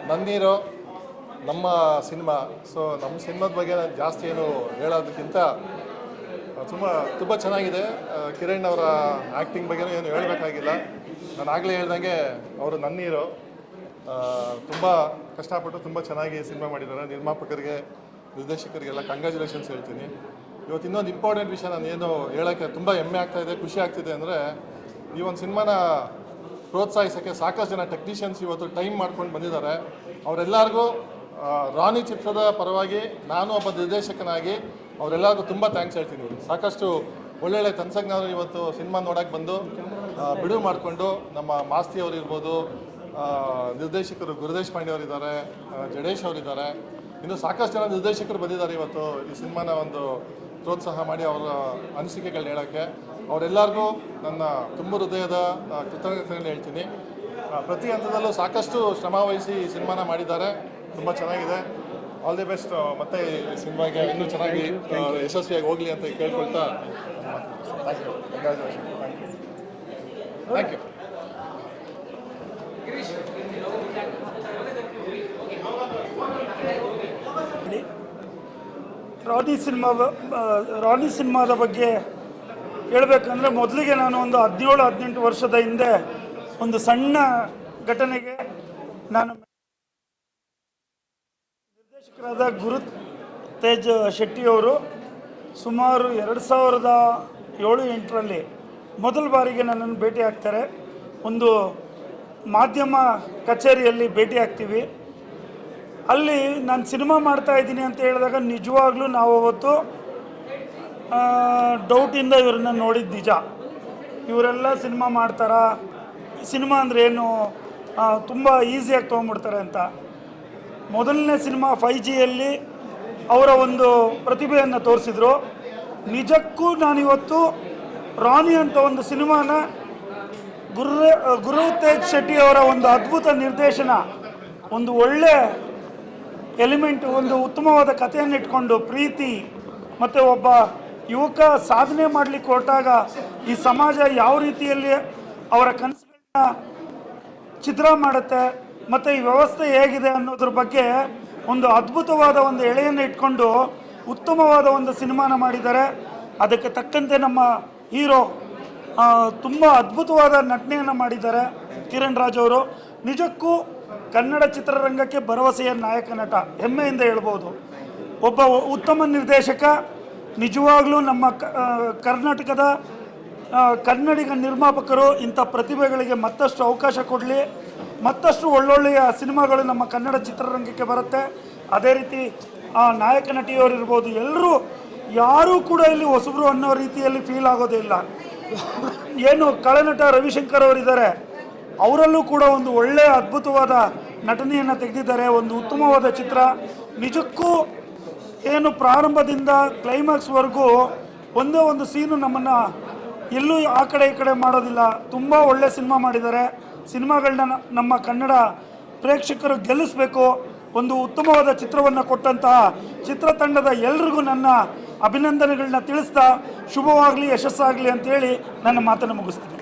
ನನ್ನೀರು ನಮ್ಮ cinema. So ನಮ್ಮ ಸಿನಿಮಾದ ಬಗ್ಗೆ ನಾನು ಜಾಸ್ತಿ ಏನು ಹೇಳೋದಕ್ಕಿಂತ ತುಂಬ ಚೆನ್ನಾಗಿದೆ. ಕಿರಣ್ ಅವರ ಆ್ಯಕ್ಟಿಂಗ್ ಬಗ್ಗೆನೂ ಏನು ಹೇಳಬೇಕಾಗಿಲ್ಲ. ನಾನು ಆಗಲೇ ಹೇಳ್ದಂಗೆ ಅವರು ನನ್ನೀರು ತುಂಬ ಕಷ್ಟಪಟ್ಟು ತುಂಬ ಚೆನ್ನಾಗಿ ಸಿನಿಮಾ ಮಾಡಿದ್ದಾರೆ. ನಿರ್ಮಾಪಕರಿಗೆ, ನಿರ್ದೇಶಕರಿಗೆಲ್ಲ ಕಂಗ್ರ್ಯಾಚುಲೇಷನ್ಸ್ ಹೇಳ್ತೀನಿ. ಇವತ್ತು ಇನ್ನೊಂದು ಇಂಪಾರ್ಟೆಂಟ್ ವಿಷಯ ನಾನು ಏನು ಹೇಳೋಕ್ಕೆ ತುಂಬ ಹೆಮ್ಮೆ ಆಗ್ತಾಯಿದೆ, ಖುಷಿ ಆಗ್ತಿದೆ ಅಂದರೆ, ಈ ಒಂದು ಸಿನಿಮಾನ ಪ್ರೋತ್ಸಾಹಿಸೋಕ್ಕೆ ಸಾಕಷ್ಟು ಜನ ಟೆಕ್ನಿಷಿಯನ್ಸ್ ಇವತ್ತು ಟೈಮ್ ಮಾಡ್ಕೊಂಡು ಬಂದಿದ್ದಾರೆ. ಅವರೆಲ್ಲರಿಗೂ ರಾಣಿ ಚಿತ್ರದ ಪರವಾಗಿ ನಾನು ಒಬ್ಬ ನಿರ್ದೇಶಕನಾಗಿ ಅವರೆಲ್ಲರಿಗೂ ತುಂಬ ಥ್ಯಾಂಕ್ಸ್ ಹೇಳ್ತೀನಿ. ಸಾಕಷ್ಟು ಒಳ್ಳೊಳ್ಳೆ ತಂತ್ರಜ್ಞರು ಇವತ್ತು ಸಿನಿಮಾ ನೋಡೋಕ್ಕೆ ಬಂದು ಬಿಡುವು ಮಾಡಿಕೊಂಡು, ನಮ್ಮ ಮಾಸ್ತಿ ಅವರು ಇರ್ಬೋದು, ನಿರ್ದೇಶಕರು ಗುರುದೇಶ್ ಪಾಂಡೆ ಅವರಿದ್ದಾರೆ, ಜಡೇಶ್ ಅವರಿದ್ದಾರೆ, ಇನ್ನು ಸಾಕಷ್ಟು ಜನ ನಿರ್ದೇಶಕರು ಬಂದಿದ್ದಾರೆ ಇವತ್ತು ಈ ಸಿನಿಮಾನ ಒಂದು ಪ್ರೋತ್ಸಾಹ ಮಾಡಿ ಅವರ ಅನಿಸಿಕೆಗಳನ್ನ ಹೇಳೋಕ್ಕೆ. ಅವರೆಲ್ಲರಿಗೂ ನನ್ನ ತುಂಬ ಹೃದಯದ ಕೃತಜ್ಞತೆಗಳನ್ನ ಹೇಳ್ತೀನಿ. ಪ್ರತಿ ಹಂತದಲ್ಲೂ ಸಾಕಷ್ಟು ಶ್ರಮ ವಹಿಸಿ ಈ ಸಿನಿಮಾನ ಮಾಡಿದ್ದಾರೆ. ತುಂಬ ಚೆನ್ನಾಗಿದೆ. All the best. ಮತ್ತು ಈ ಸಿನಿಮಾಗೆ ಇನ್ನೂ ಚೆನ್ನಾಗಿ ಯಶಸ್ವಿಯಾಗಿ ಹೋಗಲಿ ಅಂತ ಕೇಳ್ಕೊಳ್ತಾ thank you. Congratulation. Thank you. Rani ಸಿನಿಮಾದ ಬಗ್ಗೆ ಹೇಳಬೇಕಂದ್ರೆ, ಮೊದಲಿಗೆ ನಾನು ಒಂದು 17-18 ವರ್ಷದ ಹಿಂದೆ ಒಂದು ಸಣ್ಣ ಘಟನೆಗೆ ನಾನು ನಿರ್ದೇಶಕರಾದ ಗುರುತೇಜ್ ಶೆಟ್ಟಿಯವರು ಸುಮಾರು 2007-8ರಲ್ಲಿ ಮೊದಲ ಬಾರಿಗೆ ನನ್ನನ್ನು ಭೇಟಿ ಆಗ್ತಾರೆ. ಒಂದು ಮಾಧ್ಯಮ ಕಚೇರಿಯಲ್ಲಿ ಭೇಟಿ ಆಗ್ತೀವಿ. ಅಲ್ಲಿ ನಾನು ಸಿನಿಮಾ ಮಾಡ್ತಾಯಿದ್ದೀನಿ ಅಂತ ಹೇಳಿದಾಗ ನಿಜವಾಗ್ಲೂ ನಾವು ಅವತ್ತು ಡೌಟಿಂದ ಇವ್ರನ್ನ ನೋಡಿದ್ದು ನಿಜ. ಇವರೆಲ್ಲ ಸಿನಿಮಾ ಮಾಡ್ತಾರಾ, ಸಿನಿಮಾ ಅಂದರೆ ಏನು, ತುಂಬ ಈಸಿಯಾಗಿ ತೊಗೊಂಡ್ಬಿಡ್ತಾರೆ ಅಂತ. ಮೊದಲನೇ ಸಿನಿಮಾ 5Gಯಲ್ಲಿ ಅವರ ಒಂದು ಪ್ರತಿಭೆಯನ್ನು ತೋರಿಸಿದ್ರು. ನಿಜಕ್ಕೂ ನಾನಿವತ್ತು ರಾಣಿ ಅಂತ ಒಂದು ಸಿನಿಮಾನ ಗುರುತೇಜ್ ಶೆಟ್ಟಿ ಅವರ ಒಂದು ಅದ್ಭುತ ನಿರ್ದೇಶನ, ಒಂದು ಒಳ್ಳೆ ಎಲಿಮೆಂಟು, ಒಂದು ಉತ್ತಮವಾದ ಕಥೆಯನ್ನು ಇಟ್ಕೊಂಡು ಪ್ರೀತಿ ಮತ್ತು ಒಬ್ಬ ಯುವಕ ಸಾಧನೆ ಮಾಡಲಿಕ್ಕೆ ಹೊರಟಾಗ ಈ ಸಮಾಜ ಯಾವ ರೀತಿಯಲ್ಲಿ ಅವರ ಕನಸುಗಳನ್ನ ಚಿತ್ರ ಮಾಡುತ್ತೆ ಮತ್ತು ಈ ವ್ಯವಸ್ಥೆ ಹೇಗಿದೆ ಅನ್ನೋದ್ರ ಬಗ್ಗೆ ಒಂದು ಅದ್ಭುತವಾದ ಒಂದು ಎಳೆಯನ್ನು ಇಟ್ಕೊಂಡು ಉತ್ತಮವಾದ ಒಂದು ಸಿನಿಮಾನ ಮಾಡಿದ್ದಾರೆ. ಅದಕ್ಕೆ ತಕ್ಕಂತೆ ನಮ್ಮ ಹೀರೋ ತುಂಬ ಅದ್ಭುತವಾದ ನಟನೆಯನ್ನು ಮಾಡಿದ್ದಾರೆ ಕಿರಣ್ ರಾಜ್ ಅವರು. ನಿಜಕ್ಕೂ ಕನ್ನಡ ಚಿತ್ರರಂಗಕ್ಕೆ ಭರವಸೆಯ ನಾಯಕ ನಟ, ಹೆಮ್ಮೆಯಿಂದ ಹೇಳ್ಬೋದು. ಒಬ್ಬ ಉತ್ತಮ ನಿರ್ದೇಶಕ. ನಿಜವಾಗ್ಲೂ ನಮ್ಮ ಕರ್ನಾಟಕದ ಕನ್ನಡಿಗ ನಿರ್ಮಾಪಕರು ಇಂಥ ಪ್ರತಿಭೆಗಳಿಗೆ ಮತ್ತಷ್ಟು ಅವಕಾಶ ಕೊಡಲಿ, ಮತ್ತಷ್ಟು ಒಳ್ಳೊಳ್ಳೆಯ ಸಿನಿಮಾಗಳು ನಮ್ಮ ಕನ್ನಡ ಚಿತ್ರರಂಗಕ್ಕೆ ಬರುತ್ತೆ. ಅದೇ ರೀತಿ ನಾಯಕ ನಟಿಯವರು ಇರ್ಬೋದು, ಎಲ್ಲರೂ ಯಾರೂ ಕೂಡ ಇಲ್ಲಿ ಹೊಸಬರು ಅನ್ನೋ ರೀತಿಯಲ್ಲಿ ಫೀಲ್ ಆಗೋದೇ ಇಲ್ಲ. ಏನು ಕಳನಟ ರವಿಶಂಕರ್ ಅವರಿದ್ದಾರೆ, ಅವರಲ್ಲೂ ಕೂಡ ಒಂದು ಒಳ್ಳೆಯ ಅದ್ಭುತವಾದ ನಟನೆಯನ್ನು ತೆಗೆದಿದ್ದಾರೆ. ಒಂದು ಉತ್ತಮವಾದ ಚಿತ್ರ. ನಿಜಕ್ಕೂ ಏನು ಪ್ರಾರಂಭದಿಂದ ಕ್ಲೈಮ್ಯಾಕ್ಸ್ವರೆಗೂ ಒಂದೇ ಒಂದು ಸೀನು ನಮ್ಮನ್ನು ಎಲ್ಲೂ ಆ ಕಡೆ ಈ ಕಡೆ ಮಾಡೋದಿಲ್ಲ. ತುಂಬ ಒಳ್ಳೆ ಸಿನಿಮಾ ಮಾಡಿದ್ದಾರೆ. ಸಿನಿಮಾಗಳನ್ನ ನಮ್ಮ ಕನ್ನಡ ಪ್ರೇಕ್ಷಕರು ಗೆಲ್ಲಿಸಬೇಕು. ಒಂದು ಉತ್ತಮವಾದ ಚಿತ್ರವನ್ನು ಕೊಟ್ಟಂತಹ ಚಿತ್ರತಂಡದ ಎಲ್ರಿಗೂ ನನ್ನ ಅಭಿನಂದನೆಗಳನ್ನ ತಿಳಿಸ್ತಾ, ಶುಭವಾಗಲಿ, ಯಶಸ್ಸಾಗಲಿ ಅಂತೇಳಿ ನನ್ನ ಮಾತನ್ನು ಮುಗಿಸ್ತೀನಿ.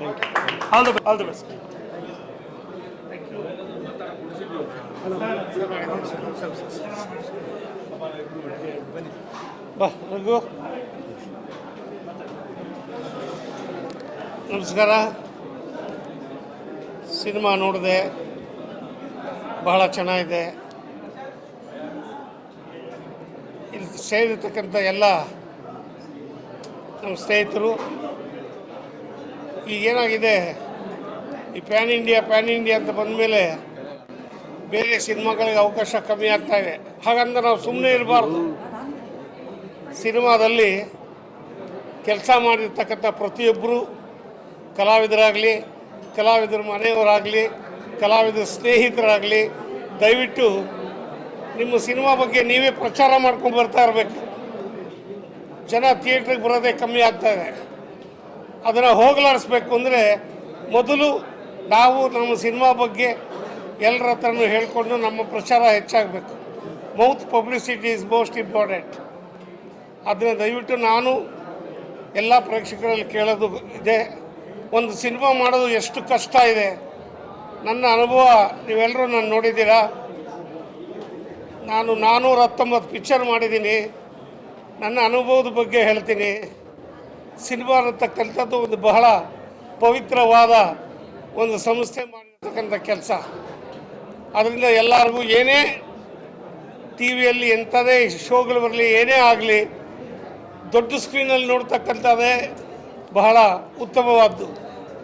All the best. ನಮಸ್ಕಾರ. ಸಿನಿಮಾ ನೋಡಿದೆ, ಬಹಳ ಚೆನ್ನಾಗಿದೆ. ಇಲ್ಲಿ ಸೇರಿರ್ತಕ್ಕಂಥ ಎಲ್ಲ ನಮ್ಮ ಸ್ನೇಹಿತರು, ಈಗೇನಾಗಿದೆ, ಈ ಪ್ಯಾನ್ ಇಂಡಿಯಾ ಅಂತ ಬಂದಮೇಲೆ ಬೇರೆ ಸಿನಿಮಾಗಳಿಗೆ ಅವಕಾಶ ಕಮ್ಮಿ ಆಗ್ತಾಯಿದೆ. ಹಾಗಂದ್ರೆ ನಾವು ಸುಮ್ಮನೆ ಇರಬಾರ್ದು. ಸಿನಿಮಾದಲ್ಲಿ ಕೆಲಸ ಮಾಡಿರ್ತಕ್ಕಂಥ ಪ್ರತಿಯೊಬ್ಬರು, ಕಲಾವಿದರಾಗಲಿ, ಕಲಾವಿದರ ಮನೆಯವರಾಗಲಿ, ಕಲಾವಿದರ ಸ್ನೇಹಿತರಾಗಲಿ, ದಯವಿಟ್ಟು ನಿಮ್ಮ ಸಿನಿಮಾ ಬಗ್ಗೆ ನೀವೇ ಪ್ರಚಾರ ಮಾಡ್ಕೊಂಡು ಬರ್ತಾ ಇರಬೇಕು. ಜನ ಥಿಯೇಟ್ರಿಗೆ ಬರೋದೇ ಕಮ್ಮಿ ಆಗ್ತಾಯಿದೆ. ಅದನ್ನು ಹೋಗಲಾಡಿಸ್ಬೇಕು ಅಂದರೆ ಮೊದಲು ನಾವು ನಮ್ಮ ಸಿನಿಮಾ ಬಗ್ಗೆ ಎಲ್ಲರ ಹತ್ರನೂ ಹೇಳಿಕೊಂಡು ನಮ್ಮ ಪ್ರಚಾರ ಹೆಚ್ಚಾಗಬೇಕು. Mouth publicity is most important. ಅದನ್ನು ದಯವಿಟ್ಟು ನಾನು ಎಲ್ಲ ಪ್ರೇಕ್ಷಕರಲ್ಲಿ ಕೇಳೋದು ಇದೆ, ಒಂದು ಸಿನಿಮಾ ಮಾಡೋದು ಎಷ್ಟು ಕಷ್ಟ ಇದೆ. ನನ್ನ ಅನುಭವ ನೀವೆಲ್ಲರೂ ನಾನು ನೋಡಿದ್ದೀರಾ. ನಾನು 419 ಪಿಕ್ಚರ್ ಮಾಡಿದ್ದೀನಿ. ನನ್ನ ಅನುಭವದ ಬಗ್ಗೆ ಹೇಳ್ತೀನಿ. ಸಿನಿಮಾ ಅನ್ನತಕ್ಕಂಥದ್ದು ಒಂದು ಬಹಳ ಪವಿತ್ರವಾದ ಒಂದು ಸಂಸ್ಥೆ ಮಾಡಿರ್ತಕ್ಕಂಥ ಕೆಲಸ. ಅದರಿಂದ ಎಲ್ಲರಿಗೂ ಏನೇ ಟಿ ವಿಯಲ್ಲಿ ಎಂಥದೇ ಶೋಗಳು ಬರಲಿ, ಏನೇ ಆಗಲಿ, ದೊಡ್ಡ ಸ್ಕ್ರೀನಲ್ಲಿ ನೋಡ್ತಕ್ಕಂಥದ್ದೇ ಬಹಳ ಉತ್ತಮವಾದ್ದು.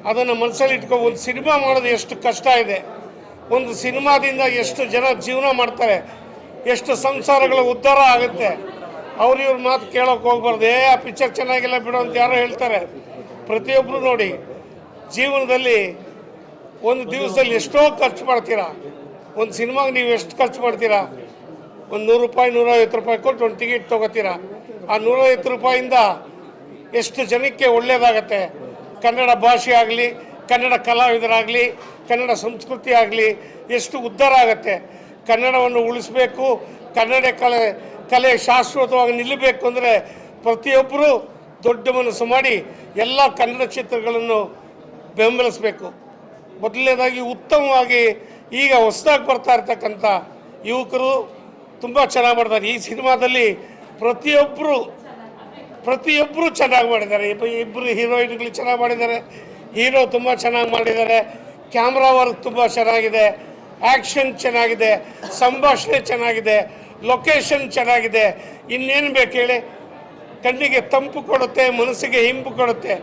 ಅದನ್ನು ಮನಸ್ಸಲ್ಲಿ ಇಟ್ಕೊಂಡು ಒಂದು ಸಿನಿಮಾ ಮಾಡೋದು ಎಷ್ಟು ಕಷ್ಟ ಇದೆ, ಒಂದು ಸಿನಿಮಾದಿಂದ ಎಷ್ಟು ಜನ ಜೀವನ ಮಾಡ್ತಾರೆ, ಎಷ್ಟು ಸಂಸಾರಗಳ ಉದ್ಧಾರ ಆಗುತ್ತೆ. ಇವ್ರ ಮಾತು ಕೇಳೋಕೆ ಹೋಗ್ಬಾರ್ದು. ಆ ಪಿಕ್ಚರ್ ಚೆನ್ನಾಗಿಲ್ಲ ಬಿಡೋ ಅಂತ ಯಾರೋ ಹೇಳ್ತಾರೆ. ಪ್ರತಿಯೊಬ್ಬರು ನೋಡಿ, ಜೀವನದಲ್ಲಿ ಒಂದು ದಿವಸದಲ್ಲಿ ಎಷ್ಟೋ ಖರ್ಚು ಮಾಡ್ತೀರಾ. ಒಂದು ಸಿನಿಮಾಗೆ ನೀವು ಎಷ್ಟು ಖರ್ಚು ಮಾಡ್ತೀರಾ? ಒಂದು 100 ರೂಪಾಯಿ 150 ರೂಪಾಯಿ ಕೊಟ್ಟು ಒಂದು ಟಿಕೆಟ್ ತೊಗೋತೀರಾ. ಆ 150 ರೂಪಾಯಿಂದ ಎಷ್ಟು ಜನಕ್ಕೆ ಒಳ್ಳೆಯದಾಗತ್ತೆ. ಕನ್ನಡ ಭಾಷೆ ಆಗಲಿ, ಕನ್ನಡ ಕಲಾವಿದರಾಗಲಿ, ಕನ್ನಡ ಸಂಸ್ಕೃತಿ ಆಗಲಿ ಎಷ್ಟು ಉದ್ಧಾರ ಆಗುತ್ತೆ. ಕನ್ನಡವನ್ನು ಉಳಿಸ್ಬೇಕು, ಕನ್ನಡ ಕಲೆ ಶಾಶ್ವತವಾಗಿ ನಿಲ್ಲಬೇಕು ಅಂದರೆ ಪ್ರತಿಯೊಬ್ಬರು ದೊಡ್ಡ ಮನಸ್ಸು ಮಾಡಿ ಎಲ್ಲ ಕನ್ನಡ ಚಿತ್ರಗಳನ್ನು ಬೆಂಬಲಿಸಬೇಕು. ಮೊದಲನೇದಾಗಿ ಉತ್ತಮವಾಗಿ ಈಗ ಹೊಸದಾಗಿ ಬರ್ತಾ ಇರ್ತಕ್ಕಂಥ ಯುವಕರು ತುಂಬ ಚೆನ್ನಾಗಿ ಮಾಡ್ತಾರೆ. ಈ ಸಿನಿಮಾದಲ್ಲಿ ಪ್ರತಿಯೊಬ್ಬರು ಚೆನ್ನಾಗಿ ಮಾಡಿದ್ದಾರೆ. ಇಬ್ಬರು ಹೀರೋಯಿನ್ಗಳು ಚೆನ್ನಾಗಿ ಮಾಡಿದ್ದಾರೆ, ಹೀರೋ ತುಂಬ ಚೆನ್ನಾಗಿ ಮಾಡಿದ್ದಾರೆ, ಕ್ಯಾಮ್ರಾ ವರ್ಕ್ ತುಂಬ ಚೆನ್ನಾಗಿದೆ, ಆ್ಯಕ್ಷನ್ ಚೆನ್ನಾಗಿದೆ, ಸಂಭಾಷಣೆ ಚೆನ್ನಾಗಿದೆ, ಲೊಕೇಶನ್ ಚೆನ್ನಾಗಿದೆ. ಇನ್ನೇನು ಬೇಕು ಹೇಳಿ? ಕಣ್ಣಿಗೆ ತಂಪು ಕೊಡುತ್ತೆ, ಮನಸ್ಸಿಗೆ ಇಂಪು ಕೊಡುತ್ತೆ.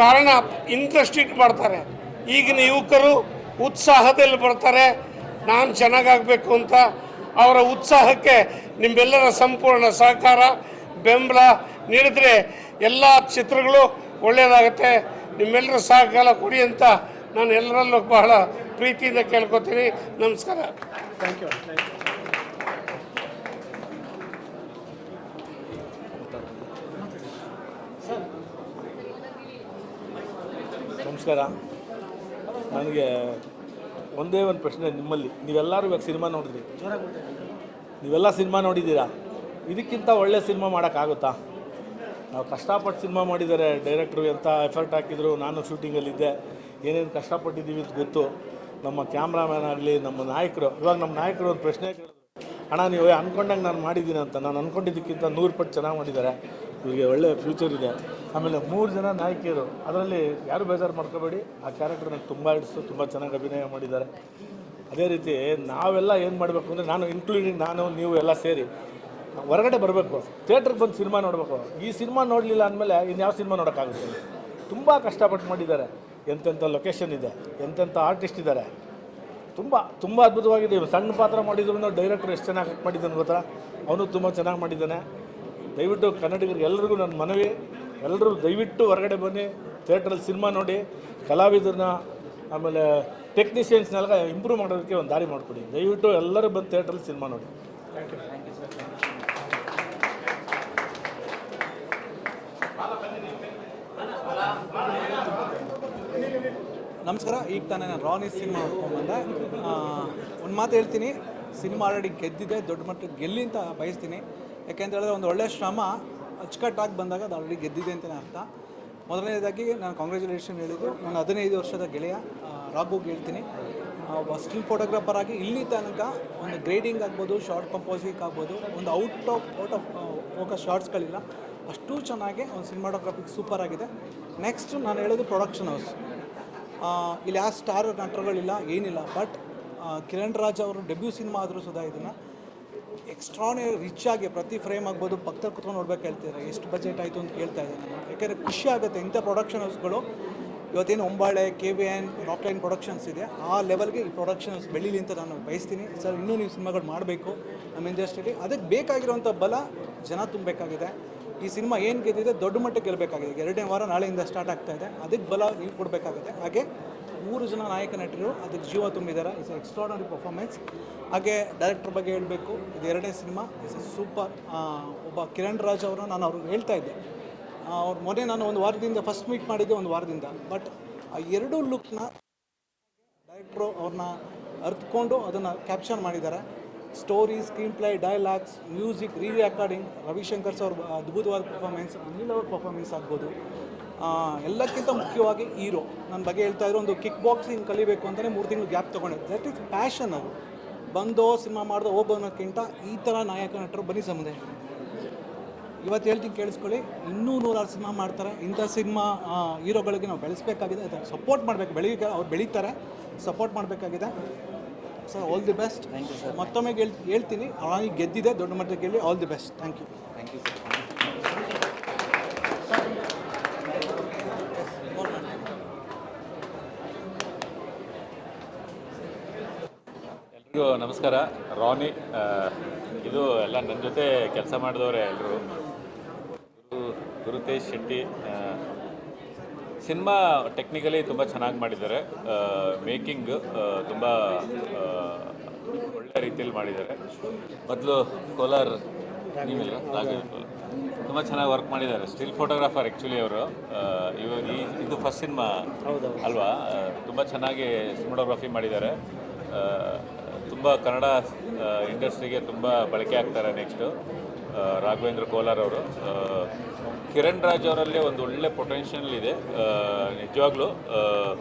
ಕಾರಣ ಇಂಟ್ರೆಸ್ಟ್ ಇಟ್ಟು ಮಾಡ್ತಾರೆ. ಈಗಿನ ಯುವಕರು ಉತ್ಸಾಹದಲ್ಲಿ ಬರ್ತಾರೆ, ನಾನು ಚೆನ್ನಾಗಾಗಬೇಕು ಅಂತ. ಅವರ ಉತ್ಸಾಹಕ್ಕೆ ನಿಮ್ಮೆಲ್ಲರ ಸಂಪೂರ್ಣ ಸಹಕಾರ ಬೆಂಬಲ ನೀಡಿದರೆ ಎಲ್ಲ ಚಿತ್ರಗಳು ಒಳ್ಳೆಯದಾಗುತ್ತೆ. ನಿಮ್ಮೆಲ್ಲರ ಸಹಕಾರ ಕೊಡಿ ಅಂತ ನಾನು ಎಲ್ಲರಲ್ಲೂ ಬಹಳ ಪ್ರೀತಿಯಿಂದ ಕೇಳ್ಕೊತೀನಿ. ನಮಸ್ಕಾರ. Thank you. ನಮಸ್ಕಾರ. ನನಗೆ ಒಂದೇ ಒಂದು ಪ್ರಶ್ನೆ ನಿಮ್ಮಲ್ಲಿ. ನೀವೆಲ್ಲರೂ ಇವಾಗ ಸಿನಿಮಾ ನೋಡಿದ್ರಿ, ನೀವೆಲ್ಲ ಸಿನಿಮಾ ನೋಡಿದ್ದೀರಾ. ಇದಕ್ಕಿಂತ ಒಳ್ಳೆ ಸಿನಿಮಾ ಮಾಡೋಕ್ಕಾಗುತ್ತಾ? ನಾವು ಕಷ್ಟಪಟ್ಟು ಸಿನಿಮಾ ಮಾಡಿದ್ದಾರೆ, ಡೈರೆಕ್ಟ್ರು ಎಂಥ ಎಫರ್ಟ್ ಹಾಕಿದ್ರು. ನಾನು ಶೂಟಿಂಗಲ್ಲಿದ್ದೆ, ಏನೇನು ಕಷ್ಟಪಟ್ಟಿದ್ದೀವಿ ಅಂತ ಗೊತ್ತು. ನಮ್ಮ ಕ್ಯಾಮ್ರಾಮ್ಯಾನ್ ಆಗಲಿ, ನಮ್ಮ ನಾಯಕರು. ಇವಾಗ ನಮ್ಮ ನಾಯಕರು ಒಂದು ಪ್ರಶ್ನೆ ಕೇಳಿದ್ರು, ಅಣ್ಣ ನೀವು ಅಂದ್ಕೊಂಡಂಗೆ ನಾನು ಮಾಡಿದ್ದೀನಿ ಅಂತ. ನಾನು ಅಂದ್ಕೊಂಡಿದ್ದಕ್ಕಿಂತ 100 ಪಟ್ಟು ಚೆನ್ನಾಗಿ ಮಾಡಿದ್ದಾರೆ. ಇವರಿಗೆ ಒಳ್ಳೆ ಫ್ಯೂಚರ್ ಇದೆ. ಆಮೇಲೆ 3 ಜನ ನಾಯಕಿಯರು, ಅದರಲ್ಲಿ ಯಾರು ಬೇಜಾರು ಮಾಡ್ಕೋಬೇಡಿ. ಆ ಕ್ಯಾರೆಕ್ಟರ್ ನನಗೆ ತುಂಬ ಇಡಿಸ್ತು, ತುಂಬ ಚೆನ್ನಾಗಿ ಅಭಿನಯ ಮಾಡಿದ್ದಾರೆ. ಅದೇ ರೀತಿ ನಾವೆಲ್ಲ ಏನು ಮಾಡಬೇಕು ಅಂದರೆ, ನಾನು ಇನ್ಕ್ಲೂಡಿಂಗ್ ನಾನು ನೀವು ಎಲ್ಲ ಸೇರಿ ಹೊರಗಡೆ ಬರಬೇಕು, ಥಿಯೇಟ್ರಿಗೆ ಬಂದು ಸಿನಿಮಾ ನೋಡಬೇಕು. ಈ ಸಿನಿಮಾ ನೋಡಲಿಲ್ಲ ಅಂದಮೇಲೆ ಇನ್ಯಾವ ಸಿನಿಮಾ ನೋಡೋಕ್ಕಾಗುತ್ತೆ? ತುಂಬ ಕಷ್ಟಪಟ್ಟು ಮಾಡಿದ್ದಾರೆ. ಎಂತೆಂಥ ಲೊಕೇಶನ್ ಇದೆ, ಎಂತೆಂಥ ಆರ್ಟಿಸ್ಟ್ ಇದ್ದಾರೆ. ತುಂಬ ಅದ್ಭುತವಾಗಿದೆ. ಸಣ್ಣ ಪಾತ್ರ ಮಾಡಿದ್ರು ಡೈರೆಕ್ಟ್ರು ಎಷ್ಟು ಚೆನ್ನಾಗಿ ಆ್ಯಕ್ಟ್ ಮಾಡಿದ್ದಾನೆ ಗೊತ್ತಾ? ಅವನು ತುಂಬ ಚೆನ್ನಾಗಿ ಮಾಡಿದ್ದಾನೆ. ದಯವಿಟ್ಟು ಕನ್ನಡಿಗರಿಗೆ ಎಲ್ರಿಗೂ ನನ್ನ ಮನವಿ, ಎಲ್ಲರೂ ದಯವಿಟ್ಟು ಹೊರಗಡೆ ಬನ್ನಿ, ಥಿಯೇಟ್ರಲ್ಲಿ ಸಿನಿಮಾ ನೋಡಿ. ಕಲಾವಿದರನ್ನ ಆಮೇಲೆ ಟೆಕ್ನಿಷಿಯನ್ಸ್ನೆಲ್ಲ ಇಂಪ್ರೂವ್ ಮಾಡೋದಕ್ಕೆ ಒಂದು ದಾರಿ ಮಾಡಿಕೊಡಿ. ದಯವಿಟ್ಟು ಎಲ್ಲರೂ ಬಂದು ಥಿಯೇಟ್ರಲ್ಲಿ ಸಿನಿಮಾ ನೋಡಿ. ನಮಸ್ಕಾರ. ಈಗ ತಾನೇ ನಾನು ರಾನಿ ಸಿನಿಮಾ ನೋಡ್ಕೊಂಡ್ಬಂದೆ. ಒಂದು ಮಾತು ಹೇಳ್ತೀನಿ, ಸಿನಿಮಾ ಆಲ್ರೆಡಿ ಗೆದ್ದಿದೆ, ದೊಡ್ಡ ಮಟ್ಟಕ್ಕೆ ಗೆಲ್ಲಿ ಅಂತ ಬಯಸ್ತೀನಿ. ಯಾಕೆಂತ ಹೇಳಿದ್ರೆ ಒಂದು ಒಳ್ಳೆಯ ಶ್ರಮ ಅಚ್ಚುಕಟ್ಟಾಗಿ ಬಂದಾಗ ಅದು ಆಲ್ರೆಡಿ ಗೆದ್ದಿದೆ ಅಂತಲೇ ಅರ್ಥ. ಮೊದಲನೇದಾಗಿ ನಾನು ಕಾಂಗ್ರ್ಯಾಚುಲೇಷನ್ ಹೇಳಿದ್ದು ನನ್ನ 15 ವರ್ಷದ ಗೆಳೆಯ ರಾಘುಗೆ ಹೇಳ್ತೀನಿ. ಒಬ್ಬ ಸ್ಟಿಲ್ ಫೋಟೋಗ್ರಾಫರ್ ಆಗಿ ಇಲ್ಲಿ ತನಕ ಒಂದು ಗ್ರೇಡಿಂಗ್ ಆಗ್ಬೋದು, ಶಾರ್ಟ್ ಕಂಪೋಸಿಂಗ್ ಆಗ್ಬೋದು, ಒಂದು ಔಟ್ ಆಫ್ ಫೋಕಸ್ ಶಾರ್ಟ್ಸ್ಗಳಿಲ್ಲ. ಅಷ್ಟು ಚೆನ್ನಾಗಿ ಒಂದು ಸಿನಿಮಾಟೋಗ್ರಫಿಗೆ ಸೂಪರ್ ಆಗಿದೆ. ನೆಕ್ಸ್ಟ್ ನಾನು ಹೇಳೋದು ಪ್ರೊಡಕ್ಷನ್ ಹೌಸ್. ಇಲ್ಲಿ ಯಾವ ಸ್ಟಾರ್ ನಟರುಗಳಿಲ್ಲ, ಏನಿಲ್ಲ. ಬಟ್ ಕಿರಣ್ ರಾಜ್ ಅವರು ಡೆಬ್ಯೂ ಸಿನಿಮಾ ಆದರೂ ಸುಧಾ ಇದನ್ನು ಎಕ್ಸ್ಟ್ರಾನೇ ರಿಚ್ ಆಗಿ ಪ್ರತಿ ಫ್ರೇಮ್ ಆಗ್ಬೋದು ಪಕ್ಕದಲ್ಲಿ ಕುತ್ಕೊಂಡು ನೋಡ್ಬೇಕು ಹೇಳ್ತಿದ್ದಾರೆ. ಎಷ್ಟು ಬಜೆಟ್ ಆಯಿತು ಅಂತ ಕೇಳ್ತಾ ಇದ್ದಾರೆ ನಾನು. ಯಾಕೆಂದರೆ ಖುಷಿ ಆಗುತ್ತೆ ಇಂಥ ಪ್ರೊಡಕ್ಷನ್ ಹೌಸ್ಗಳು ಇವತ್ತೇನು ಒಂಬಾಳೆ, KVN, ರಾಕ್ಲೈನ್ ಪ್ರೊಡಕ್ಷನ್ಸ್ ಇದೆ, ಆ ಲೆವೆಲ್ಗೆ ಈ ಪ್ರೊಡಕ್ಷನ್ ಹೌಸ್ ಬೆಳೀಲಿ ಅಂತ ನಾನು ಬಯಸ್ತೀನಿ. ಸರ್, ಇನ್ನೂ ನೀವು ಸಿನಿಮಾಗಳು ಮಾಡಬೇಕು ನಮ್ಮ ಇಂಡಸ್ಟ್ರಿಯಲ್ಲಿ. ಅದಕ್ಕೆ ಬೇಕಾಗಿರೋಂಥ ಬಲ ಜನ ತುಂಬಬೇಕಾಗಿದೆ. ಈ ಸಿನಿಮಾ ಏನು ಗೆದ್ದಿದೆ ದೊಡ್ಡ ಮಟ್ಟಕ್ಕೆ ಗೆಲ್ಲಬೇಕಾಗಿದೆ. 2ನೇ ವಾರ ನಾಳೆಯಿಂದ ಸ್ಟಾರ್ಟ್ ಆಗ್ತಾ ಇದೆ. ಅದಕ್ಕೆ ಬಲ ನೀವು ಕೊಡಬೇಕಾಗುತ್ತೆ. ಹಾಗೆ 3 ಜನ ನಾಯಕ ನಟರು ಅದಕ್ಕೆ ಜೀವ ತುಂಬಿದ್ದಾರೆ. It's extraordinary performance. ಹಾಗೆ ಡೈರೆಕ್ಟರ್ ಬಗ್ಗೆ ಹೇಳಬೇಕು, ಇದು 2ನೇ ಸಿನಿಮಾ, ಇಟ್ಸ್ ಎ ಸೂಪರ್. ಒಬ್ಬ ಕಿರಣ್ ರಾಜ್ ಅವರು ನಾನು ಅವ್ರಿಗೆ ಹೇಳ್ತಾ ಇದ್ದೆ, ಅವ್ರ ಮೊನ್ನೆ ನಾನು ಒಂದು ವಾರದಿಂದ ಫಸ್ಟ್ ಮೀಟ್ ಮಾಡಿದ್ದೆ, ಒಂದು ವಾರದಿಂದ. ಬಟ್ ಆ 2 ಲುಕ್ನ ಡೈರೆಕ್ಟ್ರು ಅವ್ರನ್ನ ಅರ್ಥಕೊಂಡು ಅದನ್ನು ಕ್ಯಾಪ್ಚರ್ ಮಾಡಿದ್ದಾರೆ. Story, screen play, dialogues, music, recording, Ravishankar sir ಅದ್ಭುತವಾದ ಪರ್ಫಾರ್ಮೆನ್ಸ್, ಅನಿಲ್ ಅವ್ರ ಪರ್ಫಾರ್ಮೆನ್ಸ್ ಆಗ್ಬೋದು, ಎಲ್ಲಕ್ಕಿಂತ ಮುಖ್ಯವಾಗಿ ಹೀರೋ ನನ್ನ ಬಗ್ಗೆ ಹೇಳ್ತಾ ಇದ್ರು, ಒಂದು ಕಿಕ್ ಬಾಕ್ಸಿಂಗ್ ಕಲಿಬೇಕು ಅಂತಲೇ 3 ತಿಂಗಳು ಗ್ಯಾಪ್ ತೊಗೊಂಡಿದ್ದೆ. That is passion. ಅದು ಬಂದೋ ಸಿನಿಮಾ ಮಾಡ್ದೋ ಹೋಗೋನಕ್ಕಿಂತ ಈ ಥರ ನಾಯಕ ನಟರು ಬನ್ನಿ ಸಮುದಾಯ. ಇವತ್ತು ಹೇಳ್ತೀನಿ ಕೇಳಿಸ್ಕೊಳ್ಳಿ, ಇನ್ನೂ 100 ಸಿನಿಮಾ ಮಾಡ್ತಾರೆ. ಇಂಥ ಸಿನಿಮಾ ಹೀರೋಗಳಿಗೆ ನಾವು ಬೆಳೆಸಬೇಕಾಗಿದೆ, ಅದು ಸಪೋರ್ಟ್ ಮಾಡಬೇಕು. ಅವ್ರು ಬೆಳೀತಾರೆ, ಸಪೋರ್ಟ್ ಮಾಡಬೇಕಾಗಿದೆ. Sir all the best. Thank you sir. ಮತ್ತೊಮ್ಮೆ ಹೇಳ್ತೀನಿ, ರಾಣಿ ಗೆದ್ದಿದೆ, ದೊಡ್ಡ ಮಟ್ಟಕ್ಕೆ ಗೆಲ್ಲಿ. All the best. Thank you. Thank you sir. ಎಲ್ರಿಗೂ ನಮಸ್ಕಾರ. ರಾನಿ ಇದು ಎಲ್ಲ ನನ್ನ ಜೊತೆ ಕೆಲಸ ಮಾಡಿದವರೇ ಎಲ್ಲರೂ. ಗುರುತೇಜ್ ಶೆಟ್ಟಿ ಸಿನಿಮಾ ಟೆಕ್ನಿಕಲಿ ತುಂಬ ಚೆನ್ನಾಗಿ ಮಾಡಿದ್ದಾರೆ. ಮೇಕಿಂಗ್ ತುಂಬ ಒಳ್ಳೆ ರೀತಿಯಲ್ಲಿ ಮಾಡಿದ್ದಾರೆ. ಮೊದಲು ಕೋಲಾರ ನೀವಿಲ್ಲ ತುಂಬ ಚೆನ್ನಾಗಿ ವರ್ಕ್ ಮಾಡಿದ್ದಾರೆ. ಸ್ಟಿಲ್ ಫೋಟೋಗ್ರಾಫರ್ ಆ್ಯಕ್ಚುಲಿ ಅವರು. ಇದು ಫಸ್ಟ್ ಸಿನಿಮಾ ಅಲ್ವಾ? ತುಂಬ ಚೆನ್ನಾಗಿ ಸಿನಿಮಾಟೋಗ್ರಫಿ ಮಾಡಿದ್ದಾರೆ. ತುಂಬ ಕನ್ನಡ ಇಂಡಸ್ಟ್ರಿಗೆ ತುಂಬ ಬಳಕೆ ಆಗ್ತಾರೆ. ನೆಕ್ಸ್ಟು ರಾಘವೇಂದ್ರ ಕೋಲಾರ್ ಅವರು. ಕಿರಣ್ ರಾಜ್ ಅವರಲ್ಲಿ ಒಂದು ಒಳ್ಳೆ ಪೊಟೆನ್ಷಿಯಲ್ ಇದೆ ನಿಜವಾಗ್ಲೂ.